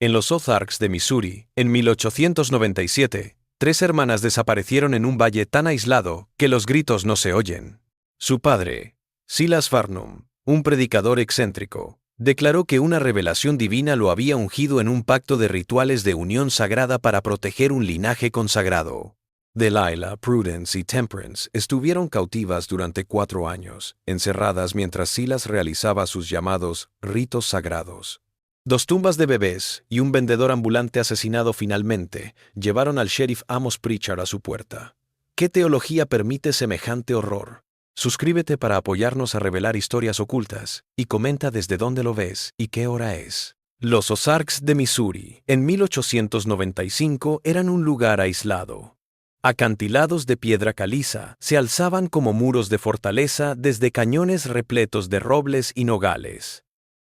En los Ozarks de Missouri, en 1897, 3 hermanas desaparecieron en un valle tan aislado que los gritos no se oyen. Su padre, Silas Farnum, un predicador excéntrico, declaró que una revelación divina lo había ungido en un pacto de rituales de unión sagrada para proteger un linaje consagrado. Delilah, Prudence y Temperance estuvieron cautivas durante 4 años, encerradas mientras Silas realizaba sus llamados ritos sagrados. 2 tumbas de bebés y un vendedor ambulante asesinado finalmente llevaron al sheriff Amos Pritchard a su puerta. ¿Qué teología permite semejante horror? Suscríbete para apoyarnos a revelar historias ocultas y comenta desde dónde lo ves y qué hora es. Los Ozarks de Missouri, en 1895, eran un lugar aislado. Acantilados de piedra caliza se alzaban como muros de fortaleza desde cañones repletos de robles y nogales.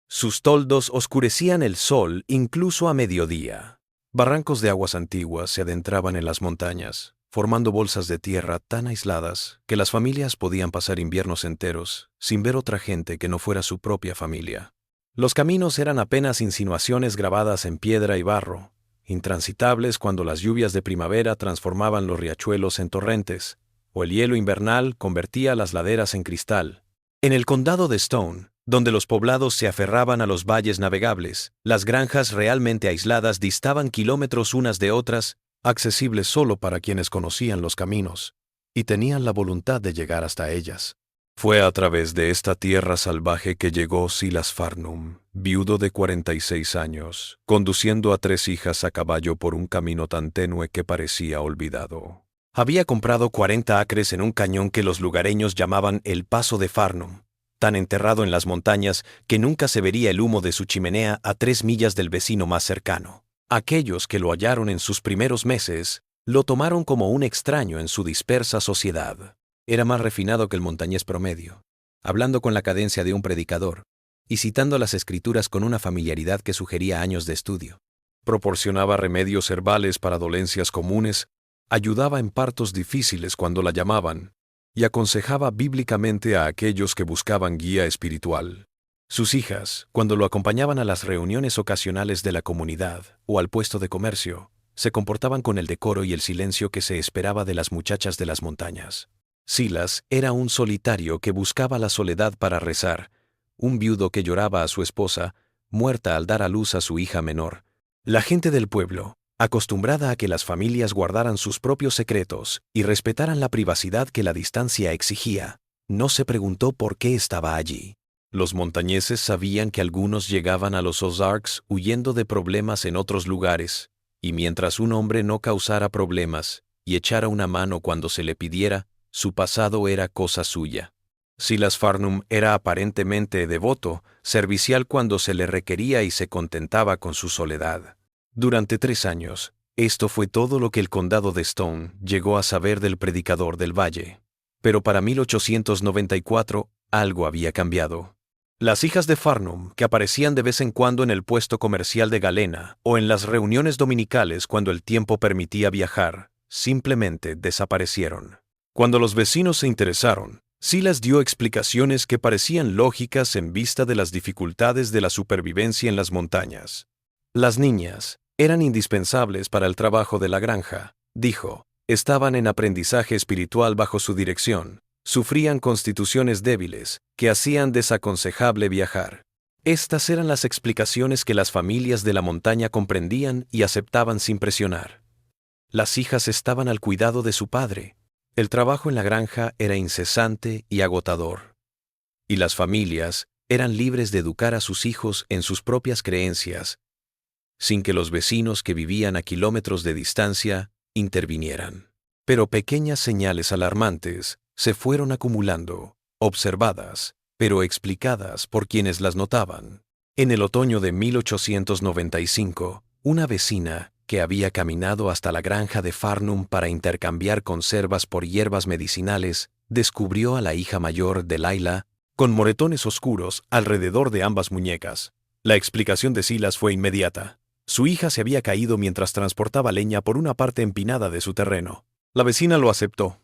Sus toldos oscurecían el sol incluso a mediodía. Barrancos de aguas antiguas se adentraban en las montañas, formando bolsas de tierra tan aisladas que las familias podían pasar inviernos enteros sin ver otra gente que no fuera su propia familia. Los caminos eran apenas insinuaciones grabadas en piedra y barro, intransitables cuando las lluvias de primavera transformaban los riachuelos en torrentes, o el hielo invernal convertía las laderas en cristal. En el condado de Stone, donde los poblados se aferraban a los valles navegables, las granjas realmente aisladas distaban kilómetros unas de otras, accesibles solo para quienes conocían los caminos y tenían la voluntad de llegar hasta ellas. Fue a través de esta tierra salvaje que llegó Silas Farnum, viudo de 46 años, conduciendo a 3 hijas a caballo por un camino tan tenue que parecía olvidado. Había comprado 40 acres en un cañón que los lugareños llamaban el Paso de Farnum, tan enterrado en las montañas que nunca se vería el humo de su chimenea a 3 millas del vecino más cercano. Aquellos que lo hallaron en sus primeros meses lo tomaron como un extraño en su dispersa sociedad. Era más refinado que el montañés promedio, hablando con la cadencia de un predicador y citando las escrituras con una familiaridad que sugería años de estudio. Proporcionaba remedios herbales para dolencias comunes, ayudaba en partos difíciles cuando la llamaban, y aconsejaba bíblicamente a aquellos que buscaban guía espiritual. Sus hijas, cuando lo acompañaban a las reuniones ocasionales de la comunidad o al puesto de comercio, se comportaban con el decoro y el silencio que se esperaba de las muchachas de las montañas. Silas era un solitario que buscaba la soledad para rezar, un viudo que lloraba a su esposa, muerta al dar a luz a su hija menor. La gente del pueblo, acostumbrada a que las familias guardaran sus propios secretos y respetaran la privacidad que la distancia exigía, no se preguntó por qué estaba allí. Los montañeses sabían que algunos llegaban a los Ozarks huyendo de problemas en otros lugares, y mientras un hombre no causara problemas y echara una mano cuando se le pidiera, su pasado era cosa suya. Silas Farnum era aparentemente devoto, servicial cuando se le requería y se contentaba con su soledad. Durante 3 años, esto fue todo lo que el condado de Stone llegó a saber del predicador del valle. Pero para 1894, algo había cambiado. Las hijas de Farnum, que aparecían de vez en cuando en el puesto comercial de Galena o en las reuniones dominicales cuando el tiempo permitía viajar, simplemente desaparecieron. Cuando los vecinos se interesaron, Silas dio explicaciones que parecían lógicas en vista de las dificultades de la supervivencia en las montañas. Las niñas eran indispensables para el trabajo de la granja, dijo. Estaban en aprendizaje espiritual bajo su dirección. Sufrían constituciones débiles que hacían desaconsejable viajar. Estas eran las explicaciones que las familias de la montaña comprendían y aceptaban sin presionar. Las hijas estaban al cuidado de su padre. El trabajo en la granja era incesante y agotador. Y las familias eran libres de educar a sus hijos en sus propias creencias, sin que los vecinos que vivían a kilómetros de distancia intervinieran. Pero pequeñas señales alarmantes se fueron acumulando, observadas, pero explicadas por quienes las notaban. En el otoño de 1895, una vecina que había caminado hasta la granja de Farnum para intercambiar conservas por hierbas medicinales, descubrió a la hija mayor de Delilah con moretones oscuros alrededor de ambas muñecas. La explicación de Silas fue inmediata. Su hija se había caído mientras transportaba leña por una parte empinada de su terreno. La vecina lo aceptó.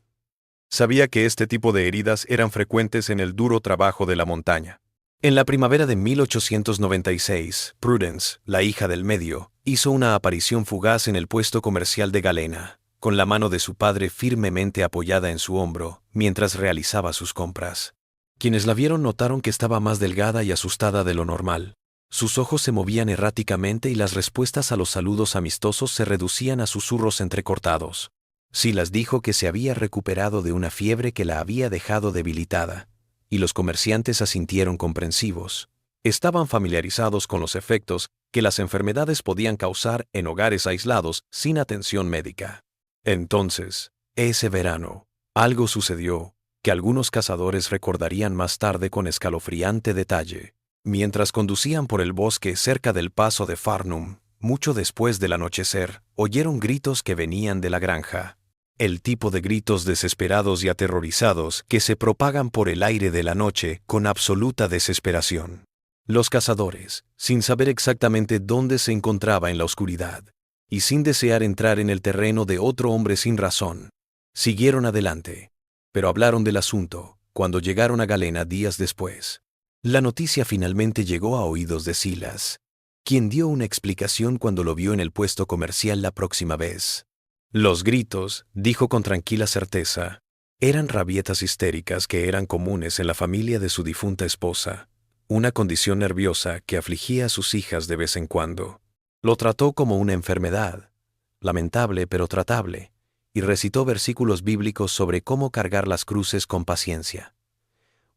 Sabía que este tipo de heridas eran frecuentes en el duro trabajo de la montaña. En la primavera de 1896, Prudence, la hija del medio, Hizo una aparición fugaz en el puesto comercial de Galena, con la mano de su padre firmemente apoyada en su hombro, mientras realizaba sus compras. Quienes la vieron notaron que estaba más delgada y asustada de lo normal. Sus ojos se movían erráticamente y las respuestas a los saludos amistosos se reducían a susurros entrecortados. Silas dijo que se había recuperado de una fiebre que la había dejado debilitada, y los comerciantes asintieron comprensivos. Estaban familiarizados con los efectos que las enfermedades podían causar en hogares aislados sin atención médica. Entonces, ese verano, algo sucedió que algunos cazadores recordarían más tarde con escalofriante detalle. Mientras conducían por el bosque cerca del paso de Farnum, mucho después del anochecer, oyeron gritos que venían de la granja. El tipo de gritos desesperados y aterrorizados que se propagan por el aire de la noche con absoluta desesperación. Los cazadores, sin saber exactamente dónde se encontraba en la oscuridad, y sin desear entrar en el terreno de otro hombre sin razón, siguieron adelante, pero hablaron del asunto cuando llegaron a Galena días después. La noticia finalmente llegó a oídos de Silas, quien dio una explicación cuando lo vio en el puesto comercial la próxima vez. Los gritos, dijo con tranquila certeza, eran rabietas histéricas que eran comunes en la familia de su difunta esposa, una condición nerviosa que afligía a sus hijas de vez en cuando. Lo trató como una enfermedad, lamentable pero tratable, y recitó versículos bíblicos sobre cómo cargar las cruces con paciencia.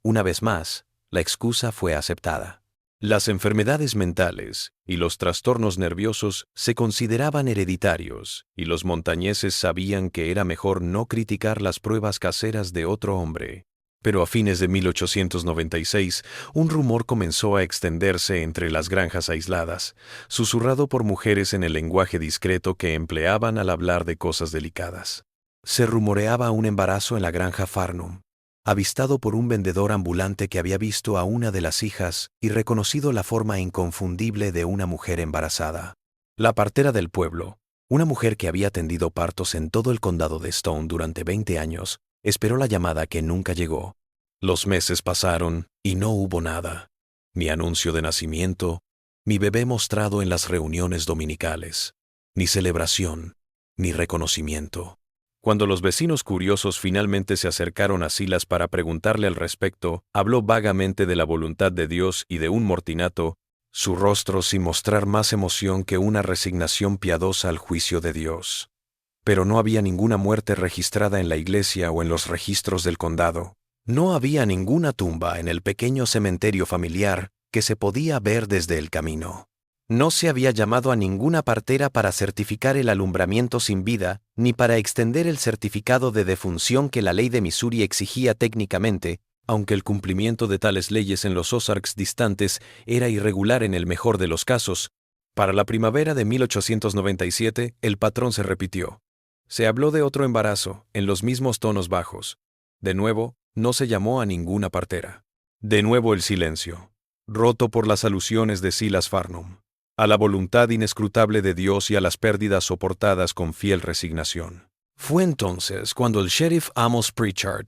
Una vez más, la excusa fue aceptada. Las enfermedades mentales y los trastornos nerviosos se consideraban hereditarios, y los montañeses sabían que era mejor no criticar las pruebas caseras de otro hombre. Pero a fines de 1896, un rumor comenzó a extenderse entre las granjas aisladas, susurrado por mujeres en el lenguaje discreto que empleaban al hablar de cosas delicadas. Se rumoreaba un embarazo en la granja Farnum, avistado por un vendedor ambulante que había visto a una de las hijas y reconocido la forma inconfundible de una mujer embarazada. La partera del pueblo, una mujer que había atendido partos en todo el condado de Stone durante 20 años, esperó la llamada que nunca llegó. Los meses pasaron y no hubo nada. Ni anuncio de nacimiento, ni bebé mostrado en las reuniones dominicales, ni celebración, ni reconocimiento. Cuando los vecinos curiosos finalmente se acercaron a Silas para preguntarle al respecto, habló vagamente de la voluntad de Dios y de un mortinato, su rostro sin mostrar más emoción que una resignación piadosa al juicio de Dios. Pero no había ninguna muerte registrada en la iglesia o en los registros del condado. No había ninguna tumba en el pequeño cementerio familiar que se podía ver desde el camino. No se había llamado a ninguna partera para certificar el alumbramiento sin vida, ni para extender el certificado de defunción que la ley de Missouri exigía técnicamente, aunque el cumplimiento de tales leyes en los Ozarks distantes era irregular en el mejor de los casos. Para la primavera de 1897, el patrón se repitió. Se habló de otro embarazo, en los mismos tonos bajos. De nuevo, no se llamó a ninguna partera. De nuevo el silencio, roto por las alusiones de Silas Farnum, a la voluntad inescrutable de Dios y a las pérdidas soportadas con fiel resignación. Fue entonces cuando el sheriff Amos Pritchard,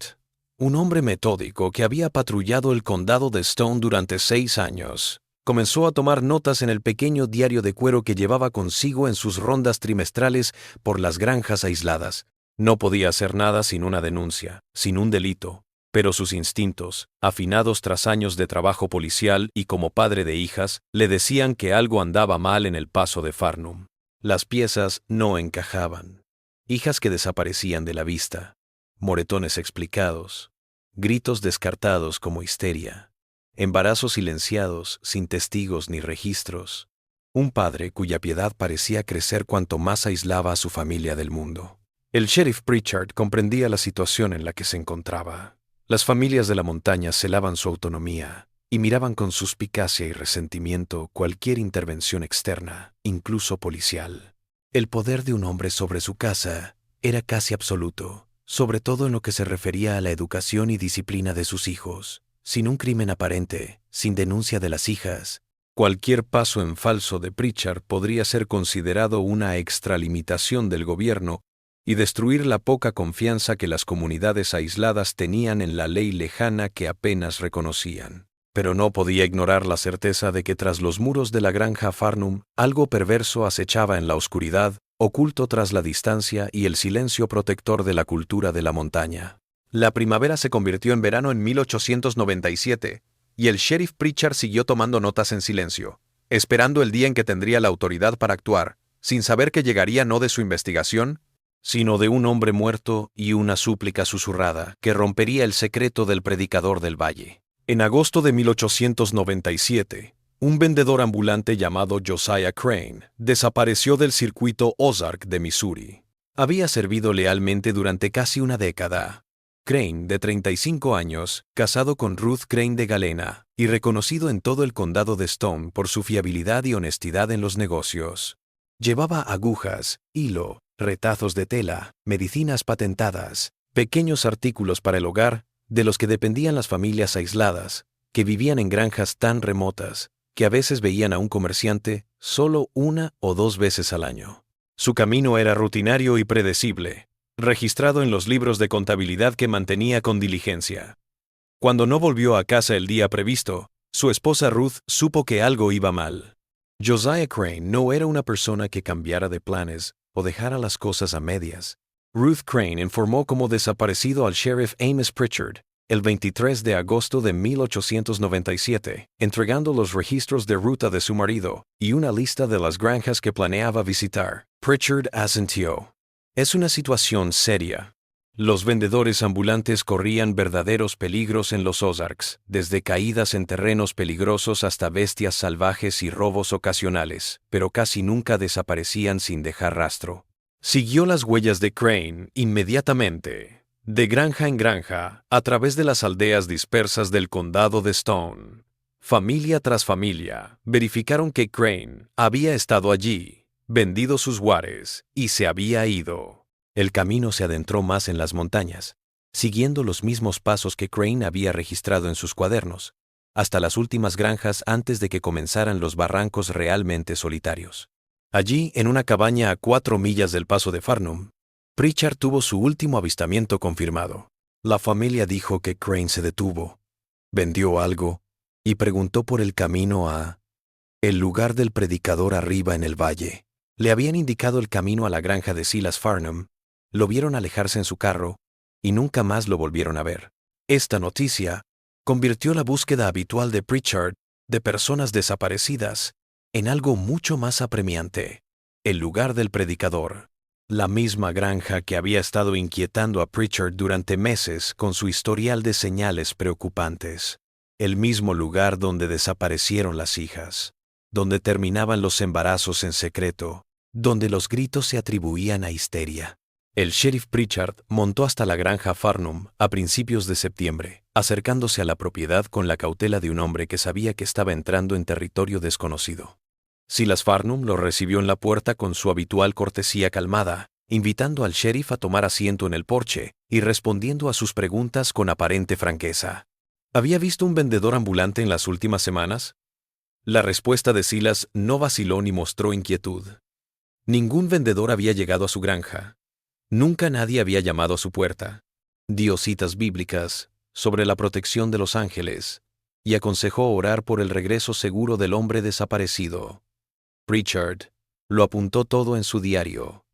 un hombre metódico que había patrullado el condado de Stone durante 6 años, comenzó a tomar notas en el pequeño diario de cuero que llevaba consigo en sus rondas trimestrales por las granjas aisladas. No podía hacer nada sin una denuncia, sin un delito, pero sus instintos, afinados tras años de trabajo policial y como padre de hijas, le decían que algo andaba mal en el paso de Farnum. Las piezas no encajaban. Hijas que desaparecían de la vista, moretones explicados, gritos descartados como histeria, embarazos silenciados sin testigos ni registros, un padre cuya piedad parecía crecer cuanto más aislaba a su familia del mundo. El sheriff Pritchard comprendía la situación en la que se encontraba. Las familias de la montaña celaban su autonomía y miraban con suspicacia y resentimiento cualquier intervención externa, incluso policial. El poder de un hombre sobre su casa era casi absoluto, sobre todo en lo que se refería a la educación y disciplina de sus hijos. Sin un crimen aparente, sin denuncia de las hijas, cualquier paso en falso de Pritchard podría ser considerado una extralimitación del gobierno y destruir la poca confianza que las comunidades aisladas tenían en la ley lejana que apenas reconocían. pero no podía ignorar la certeza de que tras los muros de la granja Farnum algo perverso acechaba en la oscuridad, oculto tras la distancia y el silencio protector de la cultura de la montaña. La primavera se convirtió en verano en 1897, y el sheriff Pritchard siguió tomando notas en silencio, esperando el día en que tendría la autoridad para actuar, sin saber que llegaría no de su investigación, sino de un hombre muerto y una súplica susurrada que rompería el secreto del predicador del valle. En agosto de 1897, un vendedor ambulante llamado Josiah Crane desapareció del circuito Ozark de Missouri. Había servido lealmente durante casi una década. Crane, de 35 años, casado con Ruth Crane de Galena, y reconocido en todo el condado de Stone por su fiabilidad y honestidad en los negocios. Llevaba agujas, hilo, retazos de tela, medicinas patentadas, pequeños artículos para el hogar, de los que dependían las familias aisladas, que vivían en granjas tan remotas, que a veces veían a un comerciante solo 1 o 2 veces al año. Su camino era rutinario y predecible, registrado en los libros de contabilidad que mantenía con diligencia. Cuando no volvió a casa el día previsto, su esposa Ruth supo que algo iba mal. Josiah Crane no era una persona que cambiara de planes o dejara las cosas a medias. Ruth Crane informó como desaparecido al sheriff Amos Pritchard el 23 de agosto de 1897, entregando los registros de ruta de su marido y una lista de las granjas que planeaba visitar. Pritchard asintió. Es una situación seria. Los vendedores ambulantes corrían verdaderos peligros en los Ozarks, desde caídas en terrenos peligrosos hasta bestias salvajes y robos ocasionales, pero casi nunca desaparecían sin dejar rastro. Siguió las huellas de Crane inmediatamente, de granja en granja, a través de las aldeas dispersas del condado de Stone. Familia tras familia, verificaron que Crane había estado allí, vendido sus guares, y se había ido. El camino se adentró más en las montañas, siguiendo los mismos pasos que Crane había registrado en sus cuadernos, hasta las últimas granjas antes de que comenzaran los barrancos realmente solitarios. Allí, en una cabaña a 4 millas del paso de Farnum, Pritchard tuvo su último avistamiento confirmado. La familia dijo que Crane se detuvo, vendió algo y preguntó por el camino a el lugar del predicador arriba en el valle. Le habían indicado el camino a la granja de Silas Farnum, lo vieron alejarse en su carro y nunca más lo volvieron a ver. Esta noticia convirtió la búsqueda habitual de Pritchard de personas desaparecidas en algo mucho más apremiante. El lugar del predicador. La misma granja que había estado inquietando a Pritchard durante meses con su historial de señales preocupantes. El mismo lugar donde desaparecieron las hijas, donde terminaban los embarazos en secreto, donde los gritos se atribuían a histeria. El sheriff Pritchard montó hasta la granja Farnum a principios de septiembre, acercándose a la propiedad con la cautela de un hombre que sabía que estaba entrando en territorio desconocido. Silas Farnum lo recibió en la puerta con su habitual cortesía calmada, invitando al sheriff a tomar asiento en el porche y respondiendo a sus preguntas con aparente franqueza. ¿Había visto un vendedor ambulante en las últimas semanas? La respuesta de Silas no vaciló ni mostró inquietud. Ningún vendedor había llegado a su granja. Nunca nadie había llamado a su puerta. Dio citas bíblicas sobre la protección de los ángeles y aconsejó orar por el regreso seguro del hombre desaparecido. Pritchard lo apuntó todo en su diario.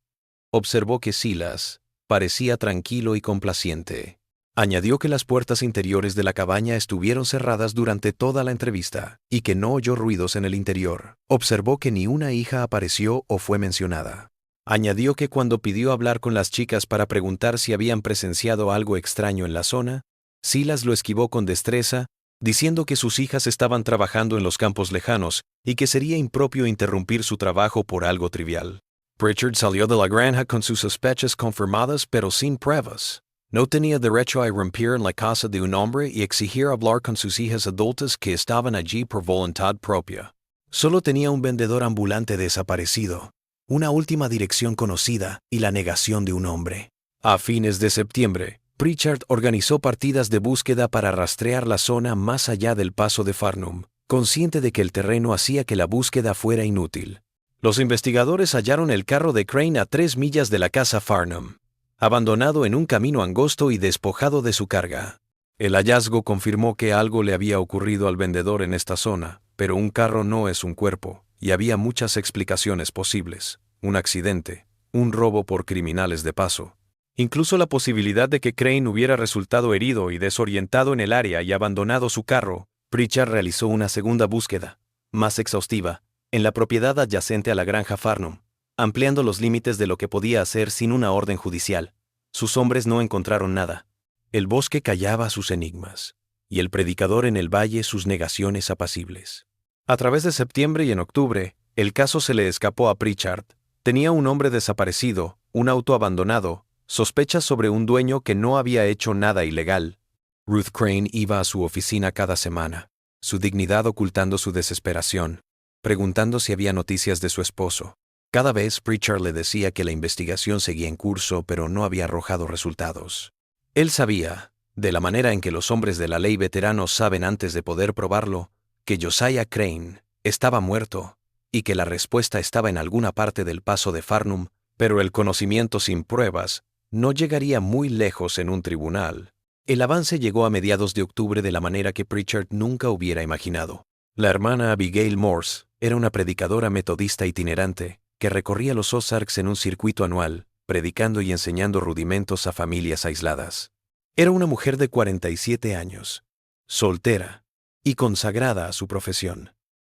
Observó que Silas parecía tranquilo y complaciente. Añadió que las puertas interiores de la cabaña estuvieron cerradas durante toda la entrevista y que no oyó ruidos en el interior. Observó que ni una hija apareció o fue mencionada. Añadió que cuando pidió hablar con las chicas para preguntar si habían presenciado algo extraño en la zona, Silas lo esquivó con destreza, diciendo que sus hijas estaban trabajando en los campos lejanos y que sería impropio interrumpir su trabajo por algo trivial. Pritchard salió de la granja con sus sospechas confirmadas pero sin pruebas. No tenía derecho a irrumpir en la casa de un hombre y exigir hablar con sus hijas adultas que estaban allí por voluntad propia. Solo tenía un vendedor ambulante desaparecido, una última dirección conocida y la negación de un hombre. A fines de septiembre, Pritchard organizó partidas de búsqueda para rastrear la zona más allá del paso de Farnum, consciente de que el terreno hacía que la búsqueda fuera inútil. Los investigadores hallaron el carro de Crane a 3 millas de la casa Farnum, abandonado en un camino angosto y despojado de su carga. El hallazgo confirmó que algo le había ocurrido al vendedor en esta zona, pero un carro no es un cuerpo, y había muchas explicaciones posibles: un accidente, un robo por criminales de paso. Incluso la posibilidad de que Crane hubiera resultado herido y desorientado en el área y abandonado su carro. Pritchard realizó una segunda búsqueda, más exhaustiva, en la propiedad adyacente a la granja Farnum, ampliando los límites de lo que podía hacer sin una orden judicial. Sus hombres no encontraron nada. El bosque callaba sus enigmas, y el predicador en el valle sus negaciones apacibles. A través de septiembre y en octubre, el caso se le escapó a Pritchard. Tenía un hombre desaparecido, un auto abandonado, sospechas sobre un dueño que no había hecho nada ilegal. Ruth Crane iba a su oficina cada semana, su dignidad ocultando su desesperación, preguntando si había noticias de su esposo. Cada vez Pritchard le decía que la investigación seguía en curso, pero no había arrojado resultados. Él sabía, de la manera en que los hombres de la ley veteranos saben antes de poder probarlo, que Josiah Crane estaba muerto y que la respuesta estaba en alguna parte del paso de Farnum, pero el conocimiento sin pruebas no llegaría muy lejos en un tribunal. El avance llegó a mediados de octubre de la manera que Pritchard nunca hubiera imaginado. La hermana Abigail Morse era una predicadora metodista itinerante que recorría los Ozarks en un circuito anual, predicando y enseñando rudimentos a familias aisladas. Era una mujer de 47 años, soltera y consagrada a su profesión,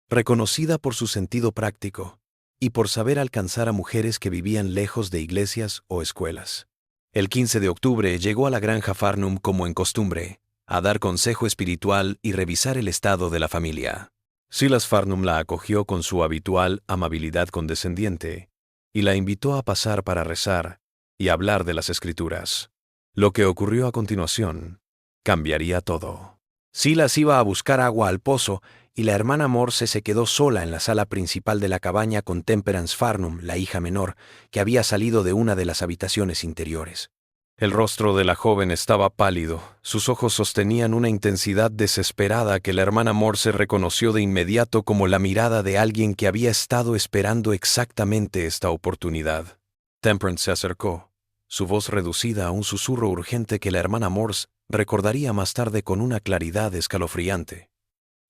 reconocida por su sentido práctico y por saber alcanzar a mujeres que vivían lejos de iglesias o escuelas. El 15 de octubre llegó a la granja Farnum como en costumbre, a dar consejo espiritual y revisar el estado de la familia. Silas Farnum la acogió con su habitual amabilidad condescendiente y la invitó a pasar para rezar y hablar de las Escrituras. Lo que ocurrió a continuación cambiaría todo. Silas iba a buscar agua al pozo y la hermana Morse se quedó sola en la sala principal de la cabaña con Temperance Farnum, la hija menor, que había salido de una de las habitaciones interiores. El rostro de la joven estaba pálido, sus ojos sostenían una intensidad desesperada que la hermana Morse reconoció de inmediato como la mirada de alguien que había estado esperando exactamente esta oportunidad. Temperance se acercó, su voz reducida a un susurro urgente que la hermana Morse recordaría más tarde con una claridad escalofriante.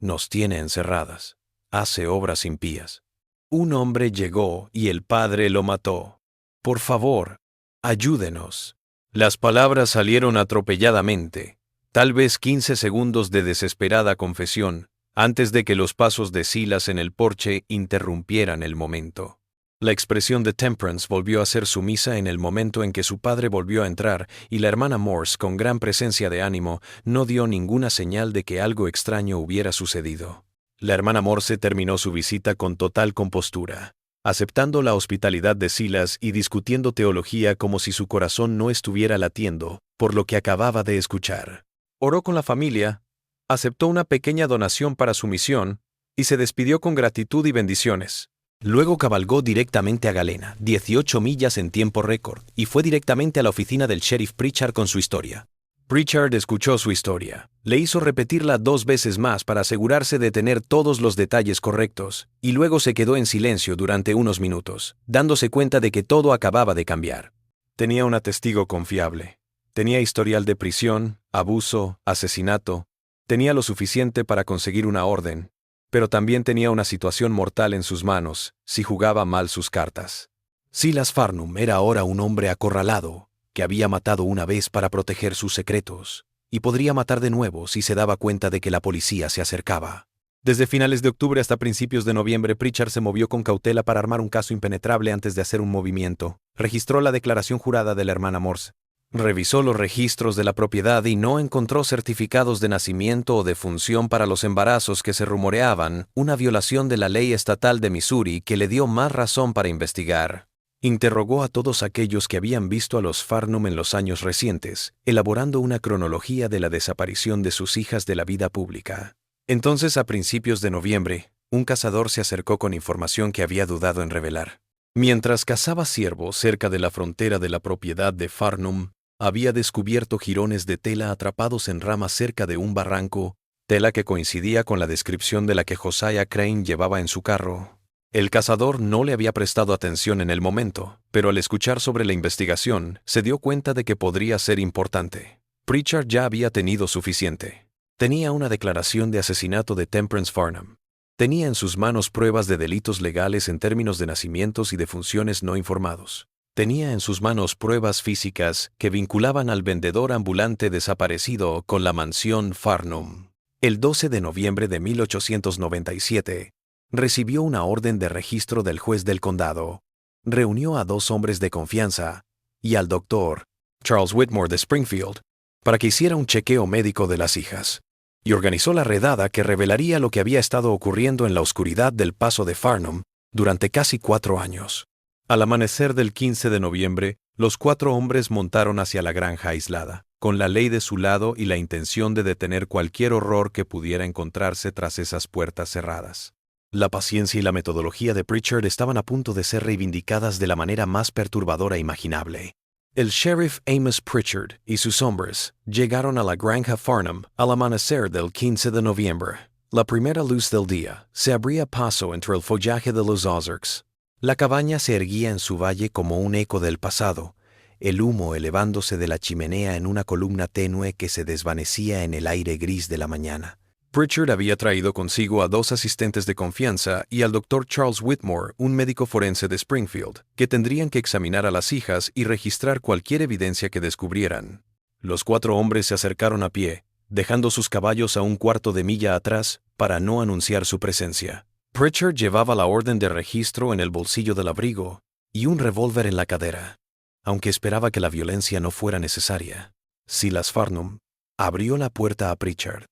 Nos tiene encerradas, hace obras impías. Un hombre llegó y el padre lo mató. Por favor, ayúdenos. Las palabras salieron atropelladamente, tal vez 15 segundos de desesperada confesión, antes de que los pasos de Silas en el porche interrumpieran el momento. La expresión de Temperance volvió a ser sumisa en el momento en que su padre volvió a entrar y la hermana Morse, con gran presencia de ánimo, no dio ninguna señal de que algo extraño hubiera sucedido. La hermana Morse terminó su visita con total compostura, aceptando la hospitalidad de Silas y discutiendo teología como si su corazón no estuviera latiendo por lo que acababa de escuchar. Oró con la familia, aceptó una pequeña donación para su misión y se despidió con gratitud y bendiciones. Luego cabalgó directamente a Galena, 18 millas en tiempo récord, y fue directamente a la oficina del sheriff Pritchard con su historia. Pritchard escuchó su historia, le hizo repetirla 2 veces más para asegurarse de tener todos los detalles correctos, y luego se quedó en silencio durante unos minutos, dándose cuenta de que todo acababa de cambiar. Tenía una testigo confiable, tenía historial de prisión, abuso, asesinato, tenía lo suficiente para conseguir una orden, pero también tenía una situación mortal en sus manos si jugaba mal sus cartas. Silas Farnum era ahora un hombre acorralado, que había matado una vez para proteger sus secretos, y podría matar de nuevo si se daba cuenta de que la policía se acercaba. Desde finales de octubre hasta principios de noviembre, Pritchard se movió con cautela para armar un caso impenetrable antes de hacer un movimiento. Registró la declaración jurada de la hermana Morse. Revisó los registros de la propiedad y no encontró certificados de nacimiento o de función para los embarazos que se rumoreaban, una violación de la ley estatal de Missouri que le dio más razón para investigar. Interrogó a todos aquellos que habían visto a los Farnum en los años recientes, elaborando una cronología de la desaparición de sus hijas de la vida pública. Entonces, a principios de noviembre, un cazador se acercó con información que había dudado en revelar. Mientras cazaba ciervos cerca de la frontera de la propiedad de Farnum, había descubierto jirones de tela atrapados en ramas cerca de un barranco, tela que coincidía con la descripción de la que Josiah Crane llevaba en su carro. El cazador no le había prestado atención en el momento, pero al escuchar sobre la investigación, se dio cuenta de que podría ser importante. Pritchard ya había tenido suficiente. Tenía una declaración de asesinato de Temperance Farnham. Tenía en sus manos pruebas de delitos legales en términos de nacimientos y de funciones no informados. Tenía en sus manos pruebas físicas que vinculaban al vendedor ambulante desaparecido con la mansión Farnham. El 12 de noviembre de 1897, recibió una orden de registro del juez del condado. Reunió a 2 hombres de confianza y al doctor Charles Whitmore de Springfield para que hiciera un chequeo médico de las hijas, y organizó la redada que revelaría lo que había estado ocurriendo en la oscuridad del paso de Farnham durante casi 4 años. Al amanecer del 15 de noviembre, los 4 hombres montaron hacia la granja aislada, con la ley de su lado y la intención de detener cualquier horror que pudiera encontrarse tras esas puertas cerradas. La paciencia y la metodología de Pritchard estaban a punto de ser reivindicadas de la manera más perturbadora imaginable. El sheriff Amos Pritchard y sus hombres llegaron a la granja Farnham al amanecer del 15 de noviembre. La primera luz del día se abría paso entre el follaje de los Ozarks. La cabaña se erguía en su valle como un eco del pasado, el humo elevándose de la chimenea en una columna tenue que se desvanecía en el aire gris de la mañana. Pritchard había traído consigo a 2 asistentes de confianza y al doctor Charles Whitmore, un médico forense de Springfield, que tendrían que examinar a las hijas y registrar cualquier evidencia que descubrieran. Los 4 hombres se acercaron a pie, dejando sus caballos a un cuarto de milla atrás para no anunciar su presencia. Pritchard llevaba la orden de registro en el bolsillo del abrigo y un revólver en la cadera, aunque esperaba que la violencia no fuera necesaria. Silas Farnham abrió la puerta a Pritchard.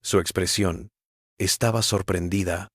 Su expresión estaba sorprendida,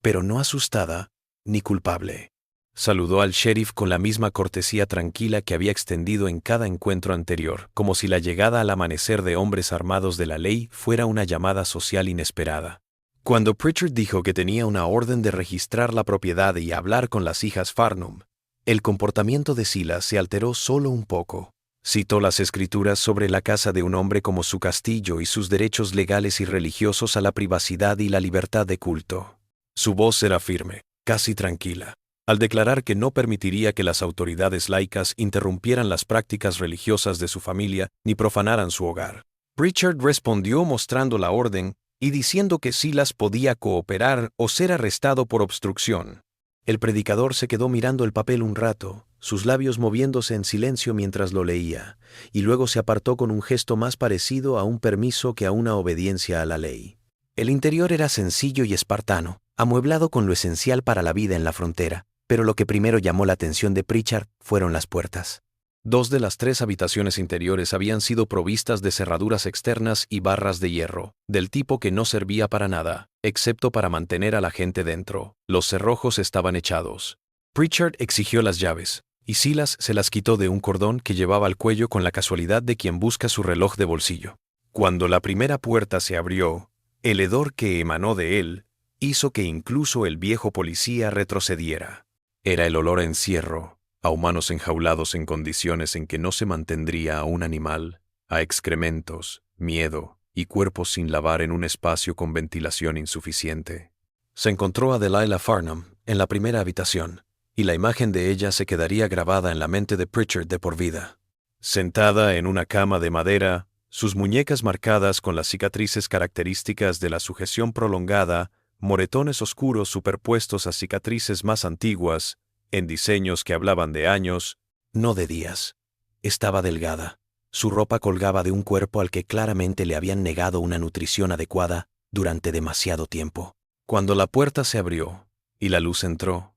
pero no asustada ni culpable. Saludó al sheriff con la misma cortesía tranquila que había extendido en cada encuentro anterior, como si la llegada al amanecer de hombres armados de la ley fuera una llamada social inesperada. Cuando Pritchard dijo que tenía una orden de registrar la propiedad y hablar con las hijas Farnham, el comportamiento de Silas se alteró solo un poco. Citó las escrituras sobre la casa de un hombre como su castillo y sus derechos legales y religiosos a la privacidad y la libertad de culto. Su voz era firme, casi tranquila, al declarar que no permitiría que las autoridades laicas interrumpieran las prácticas religiosas de su familia ni profanaran su hogar. Pritchard respondió mostrando la orden y diciendo que Silas podía cooperar o ser arrestado por obstrucción. El predicador se quedó mirando el papel un rato, sus labios moviéndose en silencio mientras lo leía, y luego se apartó con un gesto más parecido a un permiso que a una obediencia a la ley. El interior era sencillo y espartano, amueblado con lo esencial para la vida en la frontera, pero lo que primero llamó la atención de Pritchard fueron las puertas. 2 de las 3 habitaciones interiores habían sido provistas de cerraduras externas y barras de hierro, del tipo que no servía para nada, excepto para mantener a la gente dentro. Los cerrojos estaban echados. Pritchard exigió las llaves, y Silas se las quitó de un cordón que llevaba al cuello con la casualidad de quien busca su reloj de bolsillo. Cuando la primera puerta se abrió, el hedor que emanó de él hizo que incluso el viejo policía retrocediera. Era el olor a encierro, a humanos enjaulados en condiciones en que no se mantendría a un animal, a excrementos, miedo y cuerpos sin lavar en un espacio con ventilación insuficiente. Se encontró a Delilah Farnham en la primera habitación, y la imagen de ella se quedaría grabada en la mente de Pritchard de por vida. Sentada en una cama de madera, sus muñecas marcadas con las cicatrices características de la sujeción prolongada, moretones oscuros superpuestos a cicatrices más antiguas, en diseños que hablaban de años, no de días. Estaba delgada. Su ropa colgaba de un cuerpo al que claramente le habían negado una nutrición adecuada durante demasiado tiempo. Cuando la puerta se abrió y la luz entró,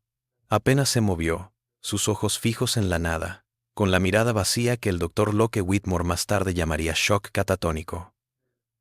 apenas se movió, sus ojos fijos en la nada, con la mirada vacía que el doctor Locke Whitmore más tarde llamaría shock catatónico.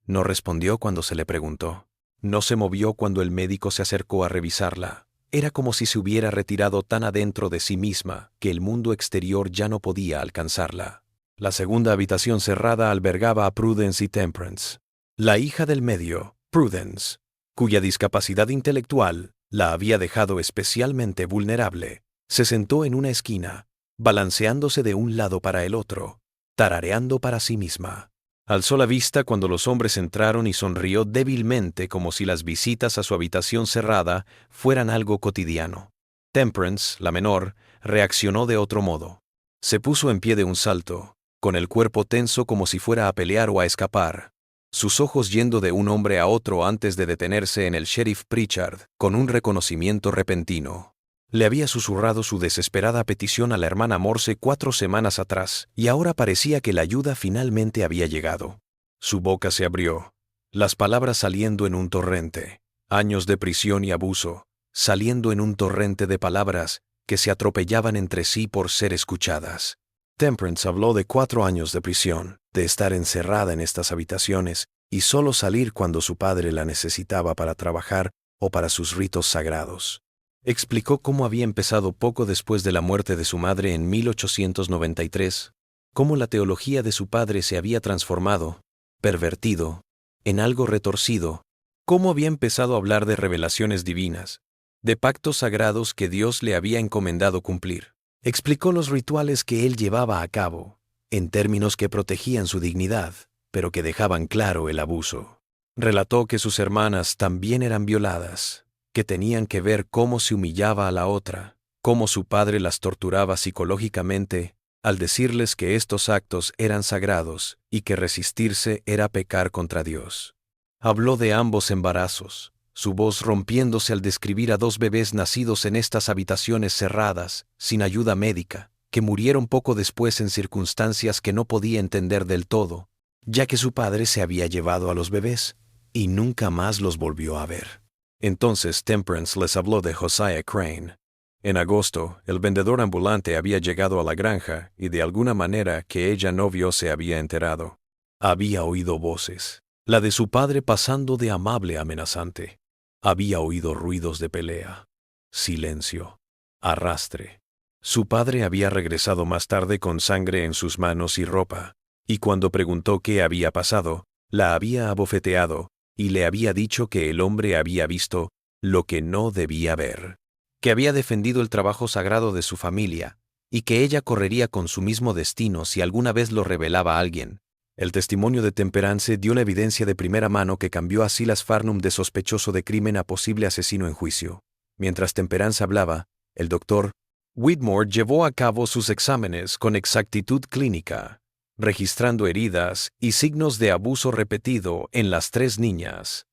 No respondió cuando se le preguntó. No se movió cuando el médico se acercó a revisarla. Era como si se hubiera retirado tan adentro de sí misma que el mundo exterior ya no podía alcanzarla. La segunda habitación cerrada albergaba a Prudence y Temperance. La hija del medio, Prudence, cuya discapacidad intelectual la había dejado especialmente vulnerable, se sentó en una esquina, balanceándose de un lado para el otro, tarareando para sí misma. Alzó la vista cuando los hombres entraron y sonrió débilmente como si las visitas a su habitación cerrada fueran algo cotidiano. Temperance, la menor, reaccionó de otro modo. Se puso en pie de un salto, con el cuerpo tenso como si fuera a pelear o a escapar. Sus ojos yendo de un hombre a otro antes de detenerse en el sheriff Pritchard, con un reconocimiento repentino. Le había susurrado su desesperada petición a la hermana Morse 4 semanas atrás, y ahora parecía que la ayuda finalmente había llegado. Su boca se abrió, las palabras saliendo en un torrente. Años de prisión y abuso, saliendo en un torrente de palabras que se atropellaban entre sí por ser escuchadas. Temperance habló de 4 años de prisión, de estar encerrada en estas habitaciones y solo salir cuando su padre la necesitaba para trabajar o para sus ritos sagrados. Explicó cómo había empezado poco después de la muerte de su madre en 1893, cómo la teología de su padre se había transformado, pervertido, en algo retorcido, cómo había empezado a hablar de revelaciones divinas, de pactos sagrados que Dios le había encomendado cumplir. Explicó los rituales que él llevaba a cabo, en términos que protegían su dignidad, pero que dejaban claro el abuso. Relató que sus hermanas también eran violadas, que tenían que ver cómo se humillaba a la otra, cómo su padre las torturaba psicológicamente, al decirles que estos actos eran sagrados y que resistirse era pecar contra Dios. Habló de ambos embarazos, su voz rompiéndose al describir a 2 bebés nacidos en estas habitaciones cerradas, sin ayuda médica, que murieron poco después en circunstancias que no podía entender del todo, ya que su padre se había llevado a los bebés y nunca más los volvió a ver. Entonces Temperance les habló de Josiah Crane. En agosto, el vendedor ambulante había llegado a la granja y de alguna manera que ella no vio se había enterado. Había oído voces, la de su padre pasando de amable a amenazante. Había oído ruidos de pelea, silencio, arrastre. Su padre había regresado más tarde con sangre en sus manos y ropa, y cuando preguntó qué había pasado, la había abofeteado y le había dicho que el hombre había visto lo que no debía ver, que había defendido el trabajo sagrado de su familia y que ella correría con su mismo destino si alguna vez lo revelaba a alguien. El testimonio de Temperance dio la evidencia de primera mano que cambió a Silas Farnum de sospechoso de crimen a posible asesino en juicio. Mientras Temperance hablaba, el doctor Whitmore llevó a cabo sus exámenes con exactitud clínica, registrando heridas y signos de abuso repetido en las 3 niñas.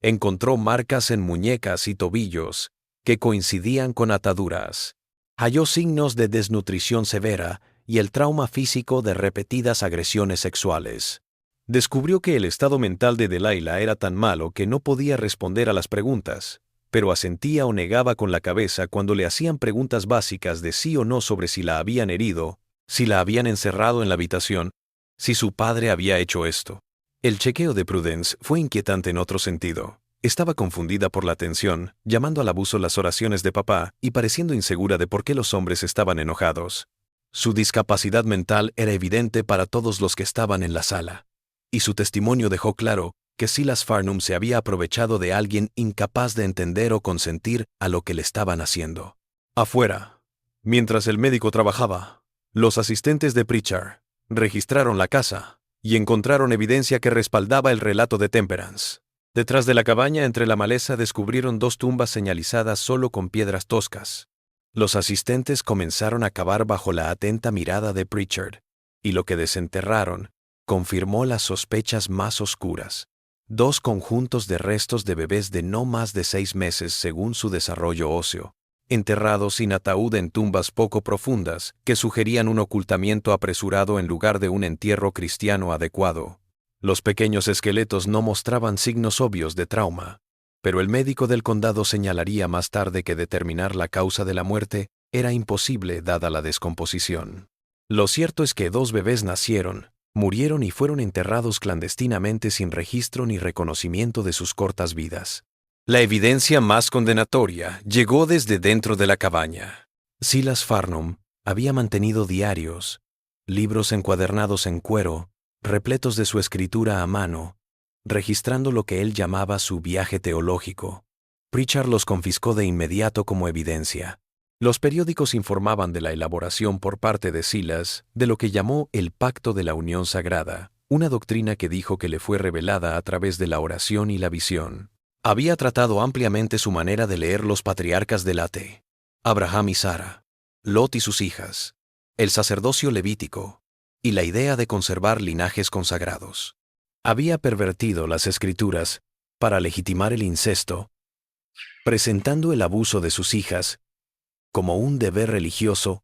Encontró marcas en muñecas y tobillos que coincidían con ataduras. Halló signos de desnutrición severa y el trauma físico de repetidas agresiones sexuales. Descubrió que el estado mental de Delilah era tan malo que no podía responder a las preguntas, pero asentía o negaba con la cabeza cuando le hacían preguntas básicas de sí o no sobre si la habían herido, si la habían encerrado en la habitación, si su padre había hecho esto. El chequeo de Prudence fue inquietante en otro sentido. Estaba confundida por la tensión, llamando al abuso las oraciones de papá y pareciendo insegura de por qué los hombres estaban enojados. Su discapacidad mental era evidente para todos los que estaban en la sala, y su testimonio dejó claro que Silas Farnum se había aprovechado de alguien incapaz de entender o consentir a lo que le estaban haciendo. Afuera, mientras el médico trabajaba, los asistentes de Pritchard registraron la casa y encontraron evidencia que respaldaba el relato de Temperance. Detrás de la cabaña, entre la maleza, descubrieron 2 tumbas señalizadas solo con piedras toscas. Los asistentes comenzaron a cavar bajo la atenta mirada de Pritchard, y lo que desenterraron confirmó las sospechas más oscuras. 2 conjuntos de restos de bebés de no más de 6 meses según su desarrollo óseo, enterrados sin ataúd en tumbas poco profundas que sugerían un ocultamiento apresurado en lugar de un entierro cristiano adecuado. Los pequeños esqueletos no mostraban signos obvios de trauma, pero el médico del condado señalaría más tarde que determinar la causa de la muerte era imposible dada la descomposición. Lo cierto es que 2 bebés nacieron, murieron y fueron enterrados clandestinamente sin registro ni reconocimiento de sus cortas vidas. La evidencia más condenatoria llegó desde dentro de la cabaña. Silas Farnum había mantenido diarios, libros encuadernados en cuero, repletos de su escritura a mano, registrando lo que él llamaba su viaje teológico. Pritchard los confiscó de inmediato como evidencia. Los periódicos informaban de la elaboración por parte de Silas de lo que llamó el Pacto de la Unión Sagrada, una doctrina que dijo que le fue revelada a través de la oración y la visión. Había tratado ampliamente su manera de leer los patriarcas del Ate, Abraham y Sara, Lot y sus hijas, el sacerdocio levítico, y la idea de conservar linajes consagrados. Había pervertido las escrituras para legitimar el incesto, presentando el abuso de sus hijas como un deber religioso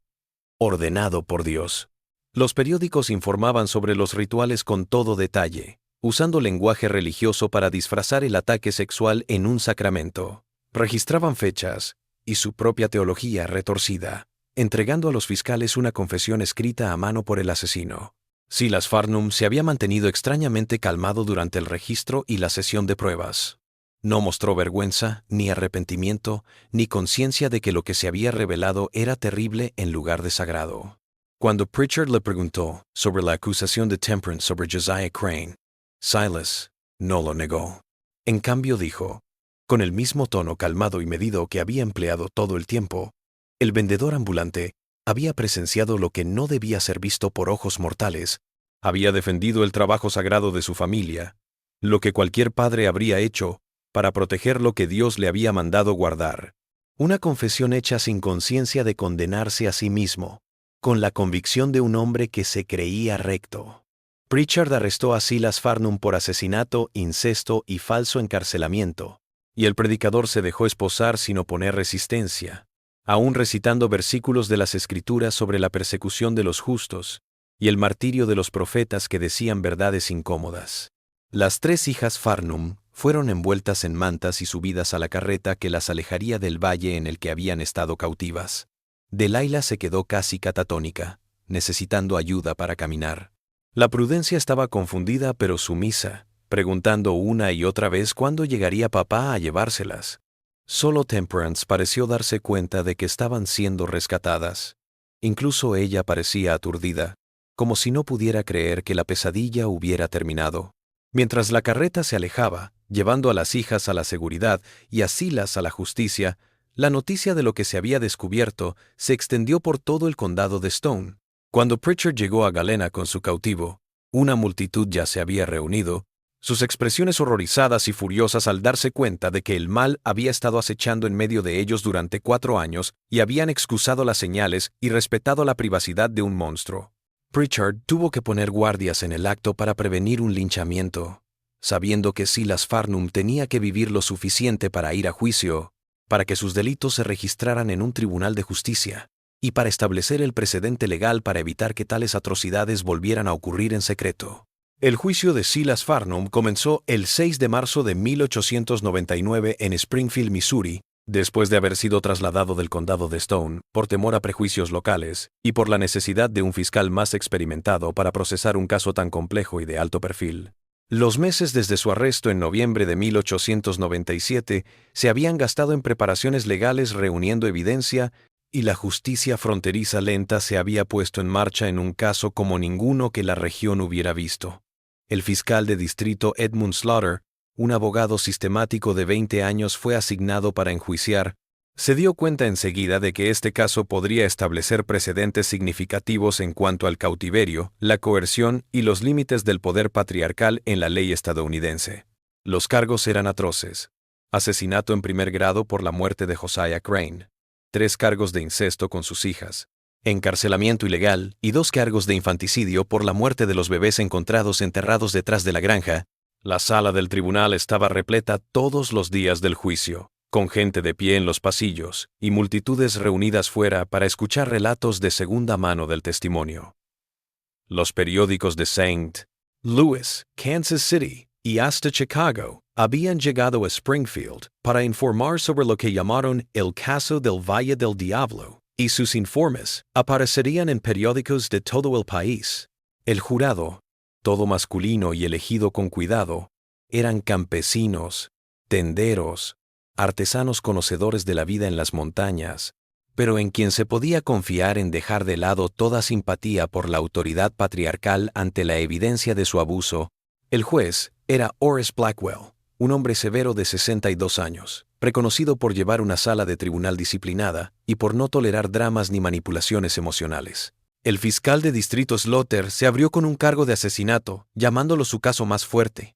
ordenado por Dios. Los periódicos informaban sobre los rituales con todo detalle, usando lenguaje religioso para disfrazar el ataque sexual en un sacramento. Registraban fechas y su propia teología retorcida, entregando a los fiscales una confesión escrita a mano por el asesino. Silas Farnum se había mantenido extrañamente calmado durante el registro y la sesión de pruebas. No mostró vergüenza, ni arrepentimiento, ni conciencia de que lo que se había revelado era terrible en lugar de sagrado. Cuando Pritchard le preguntó sobre la acusación de Temperance sobre Josiah Crane, Silas no lo negó. En cambio dijo, con el mismo tono calmado y medido que había empleado todo el tiempo, el vendedor ambulante había presenciado lo que no debía ser visto por ojos mortales, había defendido el trabajo sagrado de su familia, lo que cualquier padre habría hecho para proteger lo que Dios le había mandado guardar. Una confesión hecha sin conciencia de condenarse a sí mismo, con la convicción de un hombre que se creía recto. Pritchard arrestó a Silas Farnum por asesinato, incesto y falso encarcelamiento, y el predicador se dejó esposar sin oponer resistencia, aún recitando versículos de las Escrituras sobre la persecución de los justos y el martirio de los profetas que decían verdades incómodas. Las 3 hijas Farnum fueron envueltas en mantas y subidas a la carreta que las alejaría del valle en el que habían estado cautivas. Delilah se quedó casi catatónica, necesitando ayuda para caminar. La Prudencia estaba confundida pero sumisa, preguntando una y otra vez cuándo llegaría papá a llevárselas. Solo Temperance pareció darse cuenta de que estaban siendo rescatadas. Incluso ella parecía aturdida, como si no pudiera creer que la pesadilla hubiera terminado. Mientras la carreta se alejaba, llevando a las hijas a la seguridad y a Silas a la justicia, la noticia de lo que se había descubierto se extendió por todo el condado de Stone. Cuando Pritchard llegó a Galena con su cautivo, una multitud ya se había reunido, sus expresiones horrorizadas y furiosas al darse cuenta de que el mal había estado acechando en medio de ellos durante 4 años y habían excusado las señales y respetado la privacidad de un monstruo. Pritchard tuvo que poner guardias en el acto para prevenir un linchamiento, sabiendo que Silas Farnum tenía que vivir lo suficiente para ir a juicio, para que sus delitos se registraran en un tribunal de justicia, y para establecer el precedente legal para evitar que tales atrocidades volvieran a ocurrir en secreto. El juicio de Silas Farnum comenzó el 6 de marzo de 1899 en Springfield, Missouri, después de haber sido trasladado del condado de Stone por temor a prejuicios locales y por la necesidad de un fiscal más experimentado para procesar un caso tan complejo y de alto perfil. Los meses desde su arresto en noviembre de 1897 se habían gastado en preparaciones legales reuniendo evidencia y la justicia fronteriza lenta se había puesto en marcha en un caso como ninguno que la región hubiera visto. El fiscal de distrito Edmund Slaughter, un abogado sistemático de 20 años, fue asignado para enjuiciar. Se dio cuenta enseguida de que este caso podría establecer precedentes significativos en cuanto al cautiverio, la coerción y los límites del poder patriarcal en la ley estadounidense. Los cargos eran atroces. Asesinato en primer grado por la muerte de Josiah Crane, 3 cargos de incesto con sus hijas, encarcelamiento ilegal y 2 cargos de infanticidio por la muerte de los bebés encontrados enterrados detrás de la granja. La sala del tribunal estaba repleta todos los días del juicio, con gente de pie en los pasillos y multitudes reunidas fuera para escuchar relatos de segunda mano del testimonio. Los periódicos de St. Louis, Kansas City y hasta Chicago habían llegado a Springfield para informar sobre lo que llamaron el caso del Valle del Diablo, y sus informes aparecerían en periódicos de todo el país. El jurado, todo masculino y elegido con cuidado, eran campesinos, tenderos, artesanos conocedores de la vida en las montañas, pero en quien se podía confiar en dejar de lado toda simpatía por la autoridad patriarcal ante la evidencia de su abuso. El juez era Horace Blackwell, un hombre severo de 62 años, reconocido por llevar una sala de tribunal disciplinada y por no tolerar dramas ni manipulaciones emocionales. El fiscal de distrito Slaughter se abrió con un cargo de asesinato, llamándolo su caso más fuerte.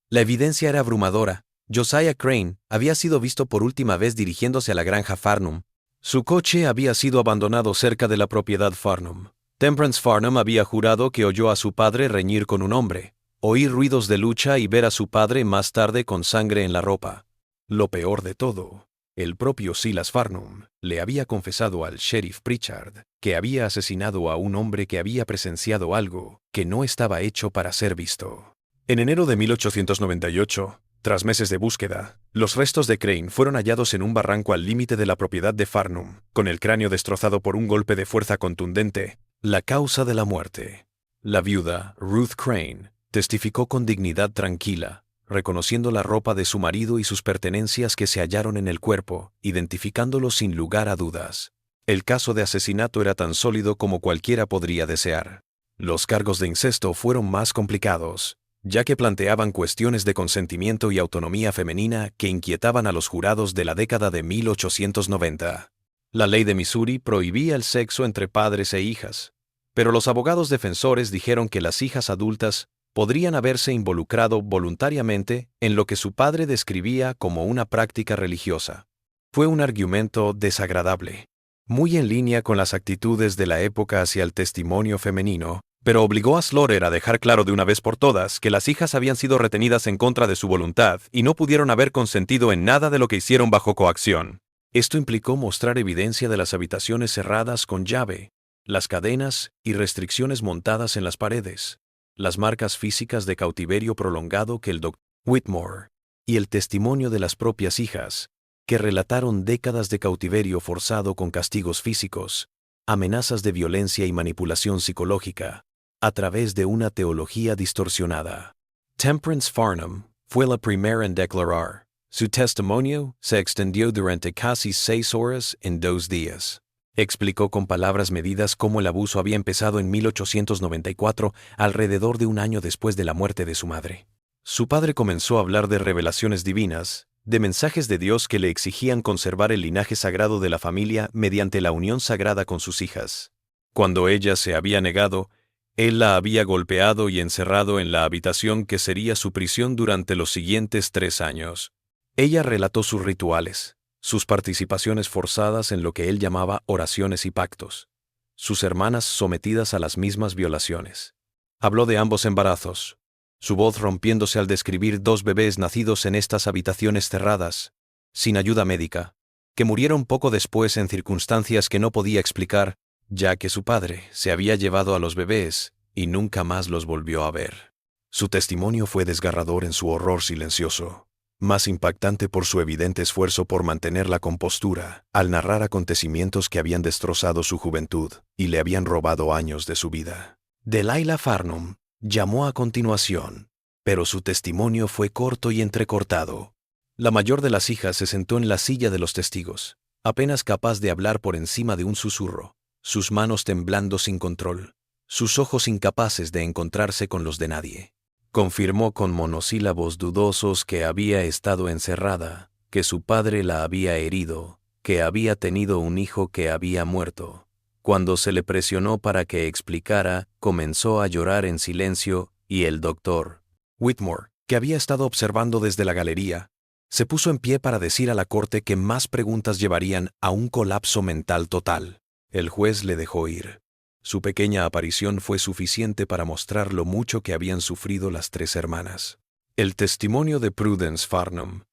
La evidencia era abrumadora. Josiah Crane había sido visto por última vez dirigiéndose a la granja Farnum. Su coche había sido abandonado cerca de la propiedad Farnum. Temperance Farnham había jurado que oyó a su padre reñir con un hombre, oír ruidos de lucha y ver a su padre más tarde con sangre en la ropa. Lo peor de todo, el propio Silas Farnham le había confesado al sheriff Pritchard que había asesinado a un hombre que había presenciado algo que no estaba hecho para ser visto. En enero de 1898, tras meses de búsqueda, los restos de Crane fueron hallados en un barranco al límite de la propiedad de Farnham, con el cráneo destrozado por un golpe de fuerza contundente. La causa de la muerte. La viuda, Ruth Crane, testificó con dignidad tranquila, reconociendo la ropa de su marido y sus pertenencias que se hallaron en el cuerpo, identificándolos sin lugar a dudas. El caso de asesinato era tan sólido como cualquiera podría desear. Los cargos de incesto fueron más complicados, ya que planteaban cuestiones de consentimiento y autonomía femenina que inquietaban a los jurados de la década de 1890. La ley de Missouri prohibía el sexo entre padres e hijas, pero los abogados defensores dijeron que las hijas adultas podrían haberse involucrado voluntariamente en lo que su padre describía como una práctica religiosa. Fue un argumento desagradable, muy en línea con las actitudes de la época hacia el testimonio femenino, pero obligó a Slaughter a dejar claro de una vez por todas que las hijas habían sido retenidas en contra de su voluntad y no pudieron haber consentido en nada de lo que hicieron bajo coacción. Esto implicó mostrar evidencia de las habitaciones cerradas con llave, las cadenas y restricciones montadas en las paredes, las marcas físicas de cautiverio prolongado que el Dr. Whitmore, y el testimonio de las propias hijas, que relataron décadas de cautiverio forzado con castigos físicos, amenazas de violencia y manipulación psicológica, a través de una teología distorsionada. Temperance Farnham fue la primera en declarar. Su testimonio se extendió durante casi 6 horas en 2 días. Explicó con palabras medidas cómo el abuso había empezado en 1894, alrededor de un año después de la muerte de su madre. Su padre comenzó a hablar de revelaciones divinas, de mensajes de Dios que le exigían conservar el linaje sagrado de la familia mediante la unión sagrada con sus hijas. Cuando ella se había negado, él la había golpeado y encerrado en la habitación que sería su prisión durante los siguientes 3 años. Ella relató sus rituales, sus participaciones forzadas en lo que él llamaba oraciones y pactos, sus hermanas sometidas a las mismas violaciones. Habló de ambos embarazos, su voz rompiéndose al describir 2 bebés nacidos en estas habitaciones cerradas, sin ayuda médica, que murieron poco después en circunstancias que no podía explicar, ya que su padre se había llevado a los bebés y nunca más los volvió a ver. Su testimonio fue desgarrador en su horror silencioso, más impactante por su evidente esfuerzo por mantener la compostura, al narrar acontecimientos que habían destrozado su juventud y le habían robado años de su vida. Delilah Farnham llamó a continuación, pero su testimonio fue corto y entrecortado. La mayor de las hijas se sentó en la silla de los testigos, apenas capaz de hablar por encima de un susurro, sus manos temblando sin control, sus ojos incapaces de encontrarse con los de nadie. Confirmó con monosílabos dudosos que había estado encerrada, que su padre la había herido, que había tenido un hijo que había muerto. Cuando se le presionó para que explicara, comenzó a llorar en silencio y el doctor Whitmore, que había estado observando desde la galería, se puso en pie para decir a la corte que más preguntas llevarían a un colapso mental total. El juez le dejó ir. Su pequeña aparición fue suficiente para mostrar lo mucho que habían sufrido las 3 hermanas. El testimonio de Prudence Farnham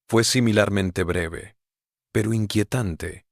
fue similarmente breve, pero inquietante,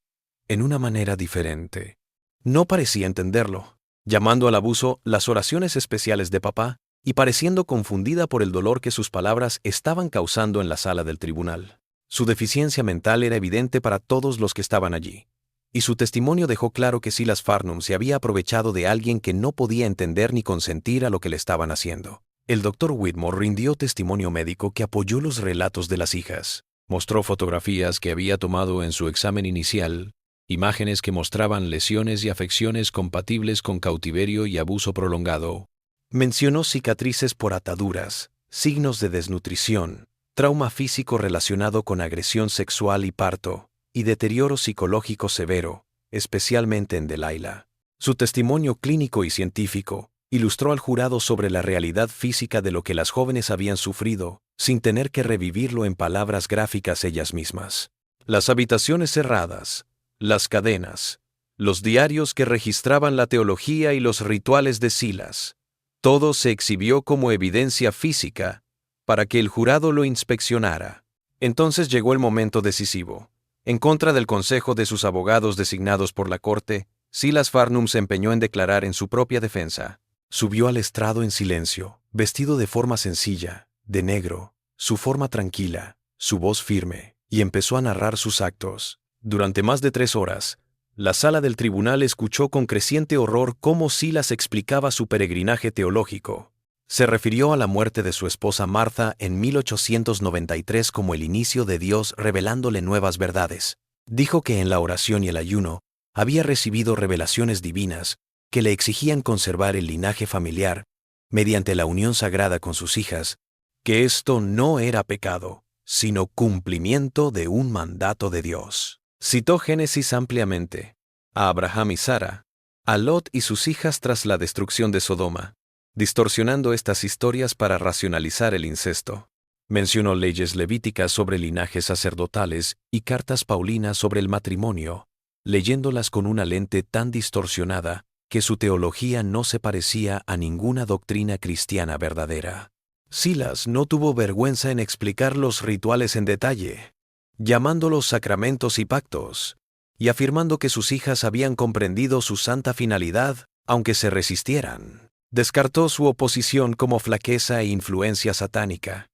en una manera diferente. No parecía entenderlo, llamando al abuso las oraciones especiales de papá y pareciendo confundida por el dolor que sus palabras estaban causando en la sala del tribunal. Su deficiencia mental era evidente para todos los que estaban allí. Y su testimonio dejó claro que Silas Farnham se había aprovechado de alguien que no podía entender ni consentir a lo que le estaban haciendo. El Dr. Whitmore rindió testimonio médico que apoyó los relatos de las hijas. Mostró fotografías que había tomado en su examen inicial, imágenes que mostraban lesiones y afecciones compatibles con cautiverio y abuso prolongado. Mencionó cicatrices por ataduras, signos de desnutrición, trauma físico relacionado con agresión sexual y parto, y deterioro psicológico severo, especialmente en Delilah. Su testimonio clínico y científico ilustró al jurado sobre la realidad física de lo que las jóvenes habían sufrido, sin tener que revivirlo en palabras gráficas ellas mismas. Las habitaciones cerradas, las cadenas, los diarios que registraban la teología y los rituales de Silas. Todo se exhibió como evidencia física para que el jurado lo inspeccionara. Entonces llegó el momento decisivo. En contra del consejo de sus abogados designados por la corte, Silas Farnum se empeñó en declarar en su propia defensa. Subió al estrado en silencio, vestido de forma sencilla, de negro, su forma tranquila, su voz firme, y empezó a narrar sus actos. Durante más de 3 horas, la sala del tribunal escuchó con creciente horror cómo Silas explicaba su peregrinaje teológico. Se refirió a la muerte de su esposa Martha en 1893 como el inicio de Dios revelándole nuevas verdades. Dijo que en la oración y el ayuno había recibido revelaciones divinas que le exigían conservar el linaje familiar mediante la unión sagrada con sus hijas, que esto no era pecado, sino cumplimiento de un mandato de Dios. Citó Génesis ampliamente, a Abraham y Sara, a Lot y sus hijas tras la destrucción de Sodoma, distorsionando estas historias para racionalizar el incesto. Mencionó leyes levíticas sobre linajes sacerdotales y cartas paulinas sobre el matrimonio, leyéndolas con una lente tan distorsionada que su teología no se parecía a ninguna doctrina cristiana verdadera. Silas no tuvo vergüenza en explicar los rituales en detalle, llamándolos sacramentos y pactos, y afirmando que sus hijas habían comprendido su santa finalidad, aunque se resistieran. Descartó su oposición como flaqueza e influencia satánica,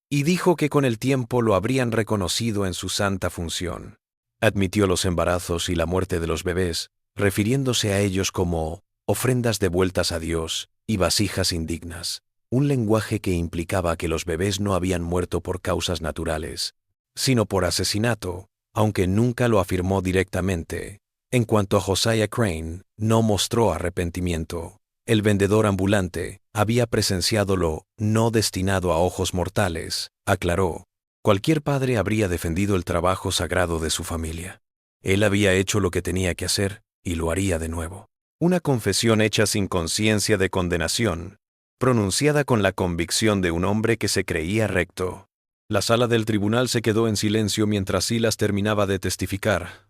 y dijo que con el tiempo lo habrían reconocido en su santa función. Admitió los embarazos y la muerte de los bebés, refiriéndose a ellos como ofrendas devueltas a Dios y vasijas indignas, un lenguaje que implicaba que los bebés no habían muerto por causas naturales, sino por asesinato, aunque nunca lo afirmó directamente. En cuanto a Josiah Crane, no mostró arrepentimiento. El vendedor ambulante había presenciado lo no destinado a ojos mortales, aclaró. Cualquier padre habría defendido el trabajo sagrado de su familia. Él había hecho lo que tenía que hacer y lo haría de nuevo. Una confesión hecha sin conciencia de condenación, pronunciada con la convicción de un hombre que se creía recto. La sala del tribunal se quedó en silencio mientras Silas terminaba de testificar.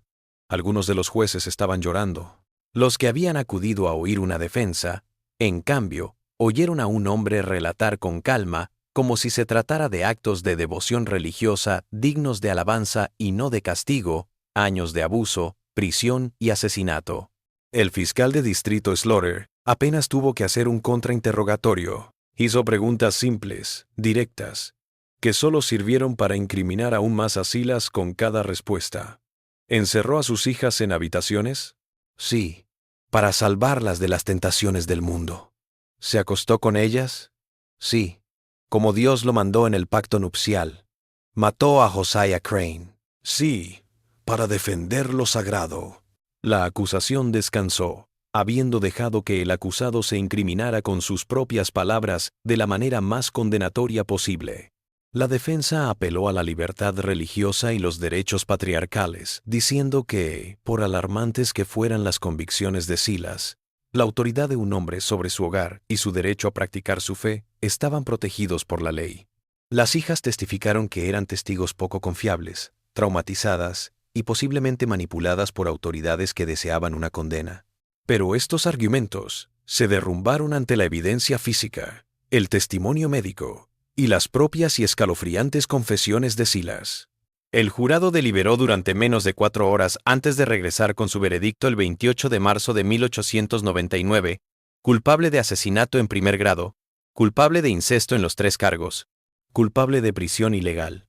Algunos de los jueces estaban llorando. Los que habían acudido a oír una defensa, en cambio, oyeron a un hombre relatar con calma, como si se tratara de actos de devoción religiosa dignos de alabanza y no de castigo, años de abuso, prisión y asesinato. El fiscal de distrito Slaughter apenas tuvo que hacer un contrainterrogatorio. Hizo preguntas simples, directas, que solo sirvieron para incriminar aún más a Silas con cada respuesta. ¿Encerró a sus hijas en habitaciones? Sí, para salvarlas de las tentaciones del mundo. ¿Se acostó con ellas? Sí, como Dios lo mandó en el pacto nupcial. ¿Mató a Josiah Crane? Sí, para defender lo sagrado. La acusación descansó, habiendo dejado que el acusado se incriminara con sus propias palabras de la manera más condenatoria posible. La defensa apeló a la libertad religiosa y los derechos patriarcales, diciendo que, por alarmantes que fueran las convicciones de Silas, la autoridad de un hombre sobre su hogar y su derecho a practicar su fe estaban protegidos por la ley. Las hijas testificaron que eran testigos poco confiables, traumatizadas y posiblemente manipuladas por autoridades que deseaban una condena. Pero estos argumentos se derrumbaron ante la evidencia física, el testimonio médico y las propias y escalofriantes confesiones de Silas. El jurado deliberó durante menos de 4 horas antes de regresar con su veredicto el 28 de marzo de 1899, culpable de asesinato en primer grado, culpable de incesto en los 3 cargos, culpable de prisión ilegal,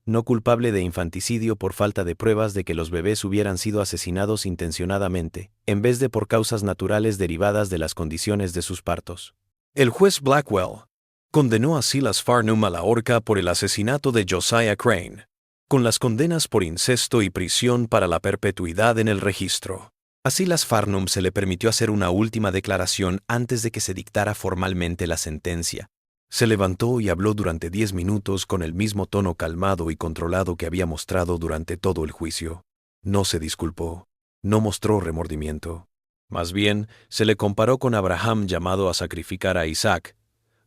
no culpable de infanticidio por falta de pruebas de que los bebés hubieran sido asesinados intencionadamente, en vez de por causas naturales derivadas de las condiciones de sus partos. El juez Blackwell condenó a Silas Farnum a la horca por el asesinato de Josiah Crane, con las condenas por incesto y prisión para la perpetuidad en el registro. A Silas Farnum se le permitió hacer una última declaración antes de que se dictara formalmente la sentencia. Se levantó y habló durante 10 minutos con el mismo tono calmado y controlado que había mostrado durante todo el juicio. No se disculpó, no mostró remordimiento. Más bien, se le comparó con Abraham llamado a sacrificar a Isaac,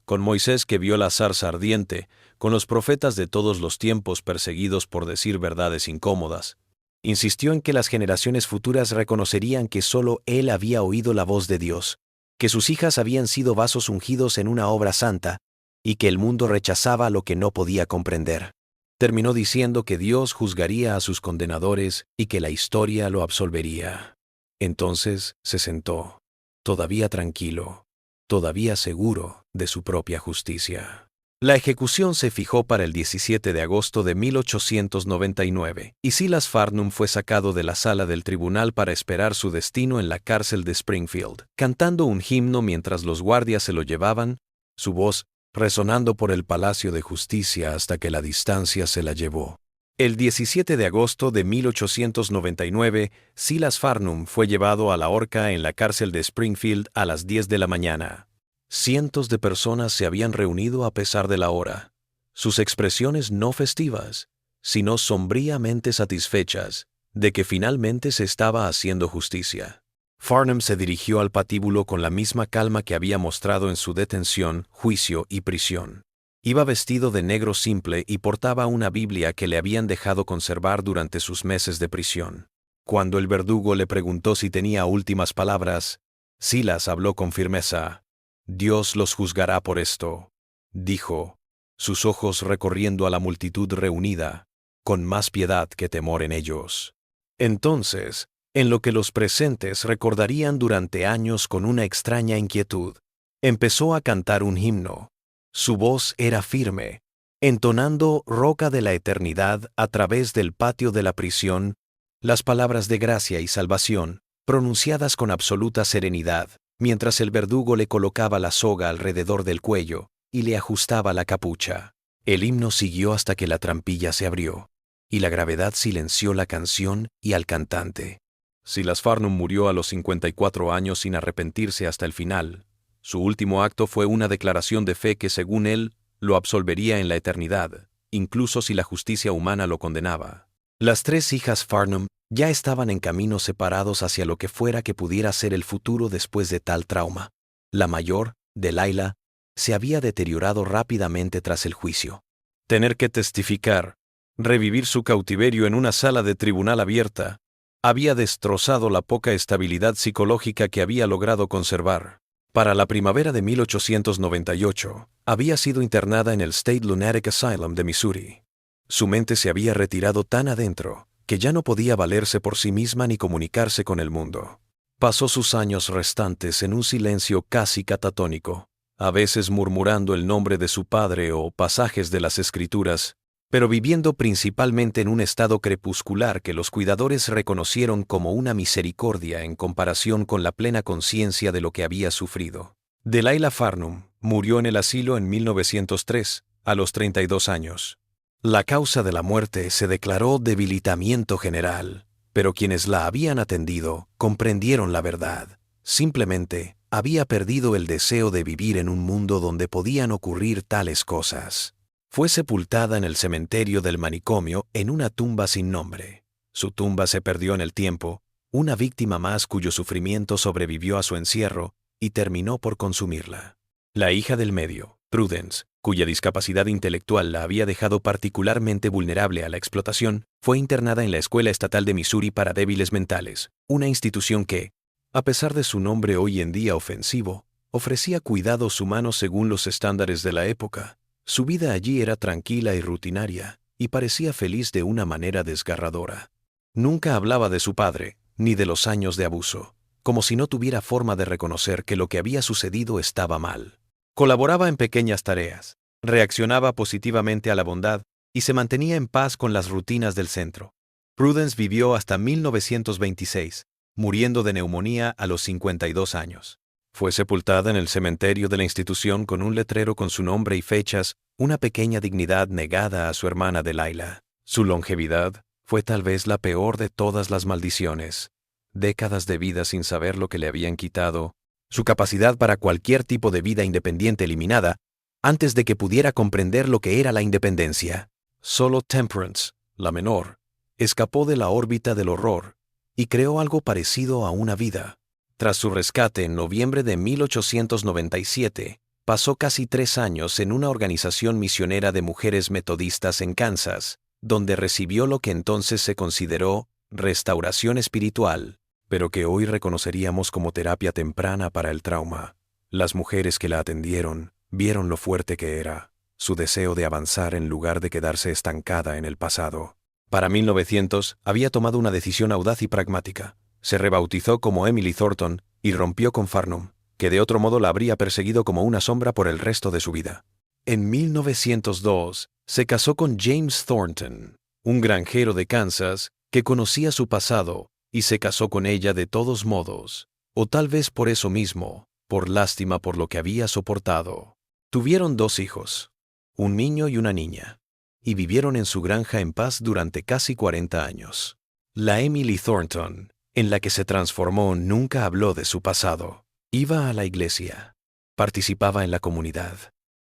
con Moisés que vio la zarza ardiente, con los profetas de todos los tiempos perseguidos por decir verdades incómodas. Insistió en que las generaciones futuras reconocerían que solo él había oído la voz de Dios, que sus hijas habían sido vasos ungidos en una obra santa, y que el mundo rechazaba lo que no podía comprender. Terminó diciendo que Dios juzgaría a sus condenadores y que la historia lo absolvería. Entonces se sentó, todavía tranquilo, todavía seguro de su propia justicia. La ejecución se fijó para el 17 de agosto de 1899, y Silas Farnum fue sacado de la sala del tribunal para esperar su destino en la cárcel de Springfield, cantando un himno mientras los guardias se lo llevaban, su voz resonando por el Palacio de Justicia hasta que la distancia se la llevó. El 17 de agosto de 1899, Silas Farnum fue llevado a la horca en la cárcel de Springfield a las 10 de la mañana. Cientos de personas se habían reunido a pesar de la hora, sus expresiones no festivas, sino sombríamente satisfechas de que finalmente se estaba haciendo justicia. Farnum se dirigió al patíbulo con la misma calma que había mostrado en su detención, juicio y prisión. Iba vestido de negro simple y portaba una Biblia que le habían dejado conservar durante sus meses de prisión. Cuando el verdugo le preguntó si tenía últimas palabras, Silas habló con firmeza. «Dios los juzgará por esto», dijo, sus ojos recorriendo a la multitud reunida, con más piedad que temor en ellos. Entonces, en lo que los presentes recordarían durante años con una extraña inquietud, empezó a cantar un himno. Su voz era firme, entonando Roca de la Eternidad a través del patio de la prisión, las palabras de gracia y salvación, pronunciadas con absoluta serenidad, mientras el verdugo le colocaba la soga alrededor del cuello y le ajustaba la capucha. El himno siguió hasta que la trampilla se abrió, y la gravedad silenció la canción y al cantante. Silas Farnum murió a los 54 años sin arrepentirse hasta el final. Su último acto fue una declaración de fe que, según él, lo absolvería en la eternidad, incluso si la justicia humana lo condenaba. Las tres hijas Farnum ya estaban en caminos separados hacia lo que fuera que pudiera ser el futuro después de tal trauma. La mayor, Delilah, se había deteriorado rápidamente tras el juicio. Tener que testificar, revivir su cautiverio en una sala de tribunal abierta, había destrozado la poca estabilidad psicológica que había logrado conservar. Para la primavera de 1898, había sido internada en el State Lunatic Asylum de Missouri. Su mente se había retirado tan adentro que ya no podía valerse por sí misma ni comunicarse con el mundo. Pasó sus años restantes en un silencio casi catatónico, a veces murmurando el nombre de su padre o pasajes de las Escrituras, pero viviendo principalmente en un estado crepuscular que los cuidadores reconocieron como una misericordia en comparación con la plena conciencia de lo que había sufrido. Delilah Farnum murió en el asilo en 1903, a los 32 años. La causa de la muerte se declaró debilitamiento general, pero quienes la habían atendido comprendieron la verdad. Simplemente había perdido el deseo de vivir en un mundo donde podían ocurrir tales cosas. Fue sepultada en el cementerio del manicomio en una tumba sin nombre. Su tumba se perdió en el tiempo, una víctima más cuyo sufrimiento sobrevivió a su encierro y terminó por consumirla. La hija del medio, Prudence, cuya discapacidad intelectual la había dejado particularmente vulnerable a la explotación, fue internada en la Escuela Estatal de Missouri para Débiles Mentales, una institución que, a pesar de su nombre hoy en día ofensivo, ofrecía cuidados humanos según los estándares de la época. Su vida allí era tranquila y rutinaria, y parecía feliz de una manera desgarradora. Nunca hablaba de su padre, ni de los años de abuso, como si no tuviera forma de reconocer que lo que había sucedido estaba mal. Colaboraba en pequeñas tareas, reaccionaba positivamente a la bondad y se mantenía en paz con las rutinas del centro. Prudence vivió hasta 1926, muriendo de neumonía a los 52 años. Fue sepultada en el cementerio de la institución con un letrero con su nombre y fechas, una pequeña dignidad negada a su hermana Delilah. Su longevidad fue tal vez la peor de todas las maldiciones. Décadas de vida sin saber lo que le habían quitado, su capacidad para cualquier tipo de vida independiente eliminada, antes de que pudiera comprender lo que era la independencia. Solo Temperance, la menor, escapó de la órbita del horror y creó algo parecido a una vida. Tras su rescate en noviembre de 1897, pasó casi 3 años en una organización misionera de mujeres metodistas en Kansas, donde recibió lo que entonces se consideró restauración espiritual, pero que hoy reconoceríamos como terapia temprana para el trauma. Las mujeres que la atendieron vieron lo fuerte que era, su deseo de avanzar en lugar de quedarse estancada en el pasado. Para 1900 había tomado una decisión audaz y pragmática. Se rebautizó como Emily Thornton y rompió con Farnum, que de otro modo la habría perseguido como una sombra por el resto de su vida. En 1902 se casó con James Thornton, un granjero de Kansas que conocía su pasado y se casó con ella de todos modos, o tal vez por eso mismo, por lástima por lo que había soportado. Tuvieron 2 hijos, un niño y una niña, y vivieron en su granja en paz durante casi 40 años. La Emily Thornton, en la que se transformó, nunca habló de su pasado. Iba a la iglesia, participaba en la comunidad,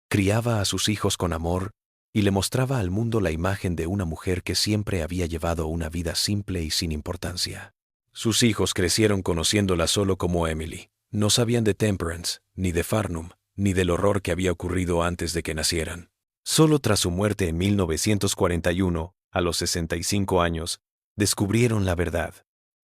criaba a sus hijos con amor y le mostraba al mundo la imagen de una mujer que siempre había llevado una vida simple y sin importancia. Sus hijos crecieron conociéndola solo como Emily. No sabían de Temperance, ni de Farnum, ni del horror que había ocurrido antes de que nacieran. Solo tras su muerte en 1941, a los 65 años, descubrieron la verdad,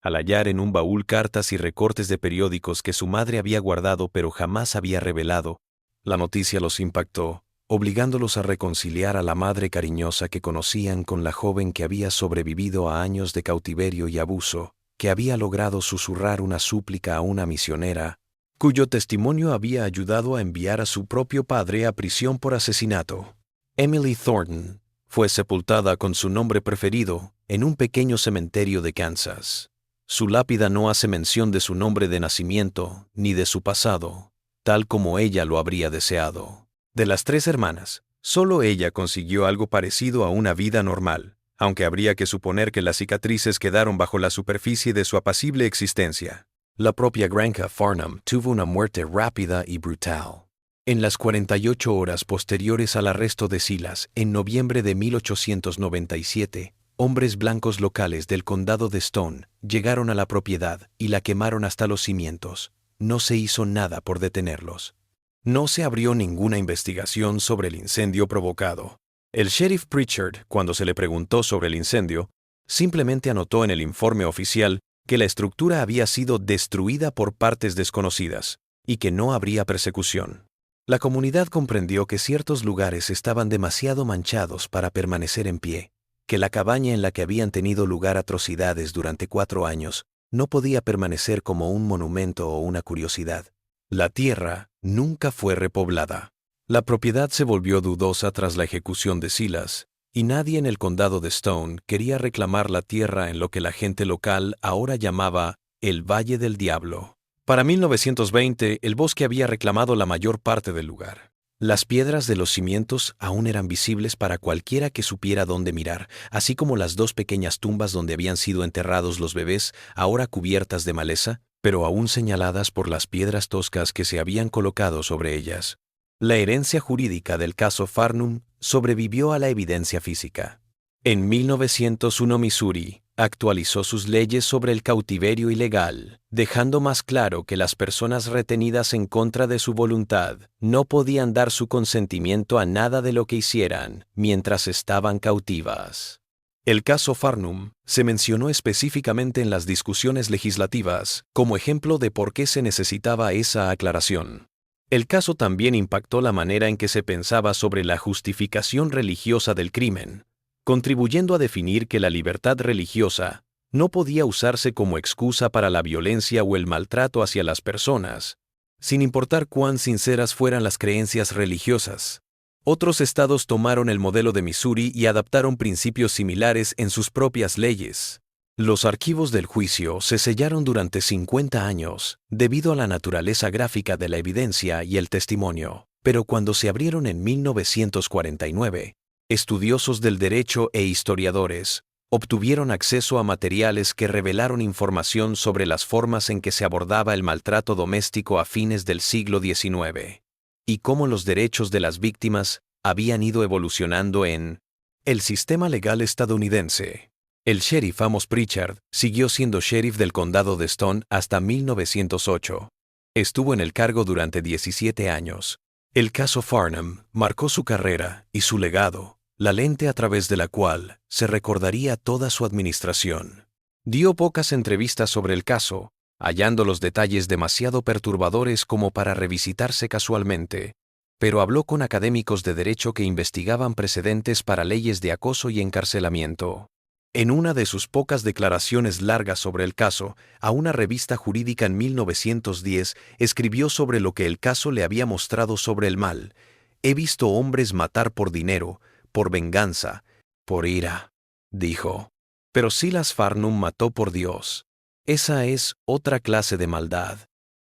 al hallar en un baúl cartas y recortes de periódicos que su madre había guardado pero jamás había revelado. La noticia los impactó, obligándolos a reconciliar a la madre cariñosa que conocían con la joven que había sobrevivido a años de cautiverio y abuso, que había logrado susurrar una súplica a una misionera, cuyo testimonio había ayudado a enviar a su propio padre a prisión por asesinato. Emily Thornton fue sepultada con su nombre preferido en un pequeño cementerio de Kansas. Su lápida no hace mención de su nombre de nacimiento ni de su pasado, tal como ella lo habría deseado. De las 3 hermanas, solo ella consiguió algo parecido a una vida normal, aunque habría que suponer que las cicatrices quedaron bajo la superficie de su apacible existencia. La propia granja Farnum tuvo una muerte rápida y brutal. En las 48 horas posteriores al arresto de Silas, en noviembre de 1897, hombres blancos locales del condado de Stone llegaron a la propiedad y la quemaron hasta los cimientos. No se hizo nada por detenerlos. No se abrió ninguna investigación sobre el incendio provocado. El sheriff Pritchard, cuando se le preguntó sobre el incendio, simplemente anotó en el informe oficial que la estructura había sido destruida por partes desconocidas y que no habría persecución. La comunidad comprendió que ciertos lugares estaban demasiado manchados para permanecer en pie, que la cabaña en la que habían tenido lugar atrocidades durante 4 años no podía permanecer como un monumento o una curiosidad. La tierra nunca fue repoblada. La propiedad se volvió dudosa tras la ejecución de Silas, y nadie en el condado de Stone quería reclamar la tierra en lo que la gente local ahora llamaba el Valle del Diablo. Para 1920, el bosque había reclamado la mayor parte del lugar. Las piedras de los cimientos aún eran visibles para cualquiera que supiera dónde mirar, así como las 2 pequeñas tumbas donde habían sido enterrados los bebés, ahora cubiertas de maleza, pero aún señaladas por las piedras toscas que se habían colocado sobre ellas. La herencia jurídica del caso Farnum sobrevivió a la evidencia física. En 1901, Missouri actualizó sus leyes sobre el cautiverio ilegal, dejando más claro que las personas retenidas en contra de su voluntad no podían dar su consentimiento a nada de lo que hicieran mientras estaban cautivas. El caso Farnum se mencionó específicamente en las discusiones legislativas como ejemplo de por qué se necesitaba esa aclaración. El caso también impactó la manera en que se pensaba sobre la justificación religiosa del crimen, contribuyendo a definir que la libertad religiosa no podía usarse como excusa para la violencia o el maltrato hacia las personas, sin importar cuán sinceras fueran las creencias religiosas. Otros estados tomaron el modelo de Missouri y adaptaron principios similares en sus propias leyes. Los archivos del juicio se sellaron durante 50 años debido a la naturaleza gráfica de la evidencia y el testimonio, pero cuando se abrieron en 1949, estudiosos del derecho e historiadores obtuvieron acceso a materiales que revelaron información sobre las formas en que se abordaba el maltrato doméstico a fines del siglo XIX y cómo los derechos de las víctimas habían ido evolucionando en el sistema legal estadounidense. El sheriff Amos Pritchard siguió siendo sheriff del condado de Stone hasta 1908. Estuvo en el cargo durante 17 años. El caso Farnum marcó su carrera y su legado, la lente a través de la cual se recordaría toda su administración. Dio pocas entrevistas sobre el caso, hallando los detalles demasiado perturbadores como para revisitarse casualmente, pero habló con académicos de derecho que investigaban precedentes para leyes de acoso y encarcelamiento. En una de sus pocas declaraciones largas sobre el caso, a una revista jurídica en 1910, escribió sobre lo que el caso le había mostrado sobre el mal. He visto hombres matar por dinero, por venganza, por ira, dijo. Pero Silas Farnum mató por Dios. Esa es otra clase de maldad,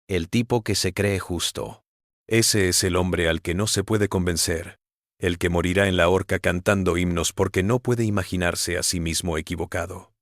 el tipo que se cree justo. Ese es el hombre al que no se puede convencer, el que morirá en la horca cantando himnos porque no puede imaginarse a sí mismo equivocado.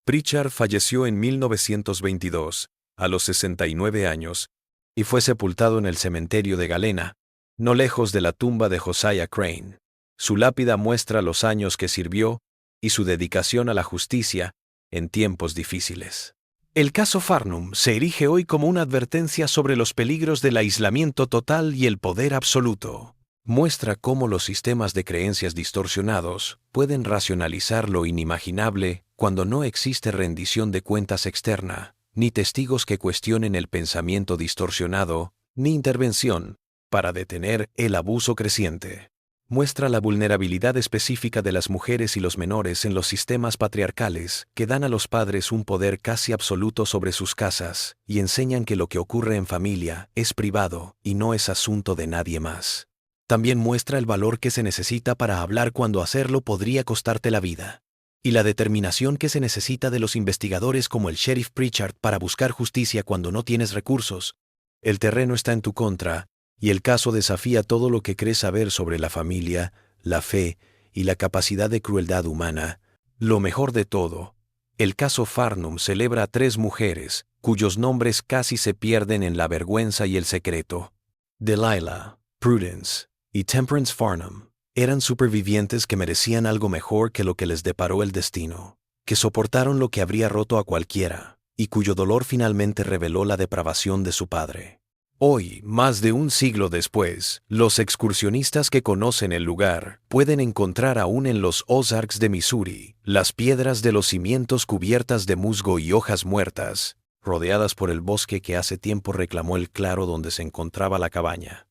Pritchard falleció en 1922, a los 69 años, y fue sepultado en el cementerio de Galena, no lejos de la tumba de Josiah Crane. Su lápida muestra los años que sirvió y su dedicación a la justicia en tiempos difíciles. El caso Farnum se erige hoy como una advertencia sobre los peligros del aislamiento total y el poder absoluto. Muestra cómo los sistemas de creencias distorsionados pueden racionalizar lo inimaginable cuando no existe rendición de cuentas externa, ni testigos que cuestionen el pensamiento distorsionado, ni intervención para detener el abuso creciente. Muestra la vulnerabilidad específica de las mujeres y los menores en los sistemas patriarcales que dan a los padres un poder casi absoluto sobre sus casas y enseñan que lo que ocurre en familia es privado y no es asunto de nadie más. También muestra el valor que se necesita para hablar cuando hacerlo podría costarte la vida, y la determinación que se necesita de los investigadores como el sheriff Pritchard para buscar justicia cuando no tienes recursos. El terreno está en tu contra, y el caso desafía todo lo que crees saber sobre la familia, la fe y la capacidad de crueldad humana. Lo mejor de todo, el caso Farnum celebra a 3 mujeres, cuyos nombres casi se pierden en la vergüenza y el secreto. Delilah, Prudence y Temperance Farnum eran supervivientes que merecían algo mejor que lo que les deparó el destino, que soportaron lo que habría roto a cualquiera, y cuyo dolor finalmente reveló la depravación de su padre. Hoy, más de un siglo después, los excursionistas que conocen el lugar pueden encontrar aún en los Ozarks de Missouri las piedras de los cimientos cubiertas de musgo y hojas muertas, rodeadas por el bosque que hace tiempo reclamó el claro donde se encontraba la cabaña.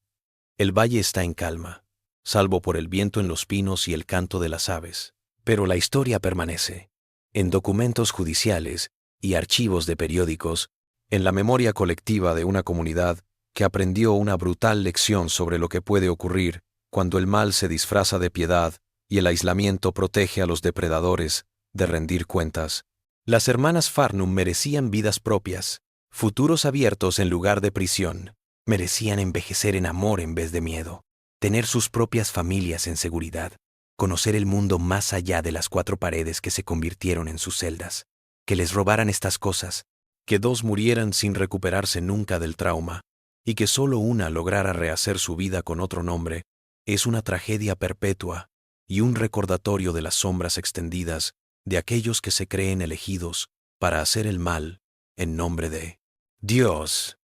El valle está en calma, salvo por el viento en los pinos y el canto de las aves, pero la historia permanece, en documentos judiciales y archivos de periódicos, en la memoria colectiva de una comunidad que aprendió una brutal lección sobre lo que puede ocurrir cuando el mal se disfraza de piedad y el aislamiento protege a los depredadores de rendir cuentas. Las hermanas Farnum merecían vidas propias, futuros abiertos en lugar de prisión. Merecían envejecer en amor en vez de miedo, tener sus propias familias en seguridad, conocer el mundo más allá de las 4 paredes que se convirtieron en sus celdas, que les robaran estas cosas, que 2 murieran sin recuperarse nunca del trauma, y que solo una lograra rehacer su vida con otro nombre, es una tragedia perpetua y un recordatorio de las sombras extendidas de aquellos que se creen elegidos para hacer el mal en nombre de Dios.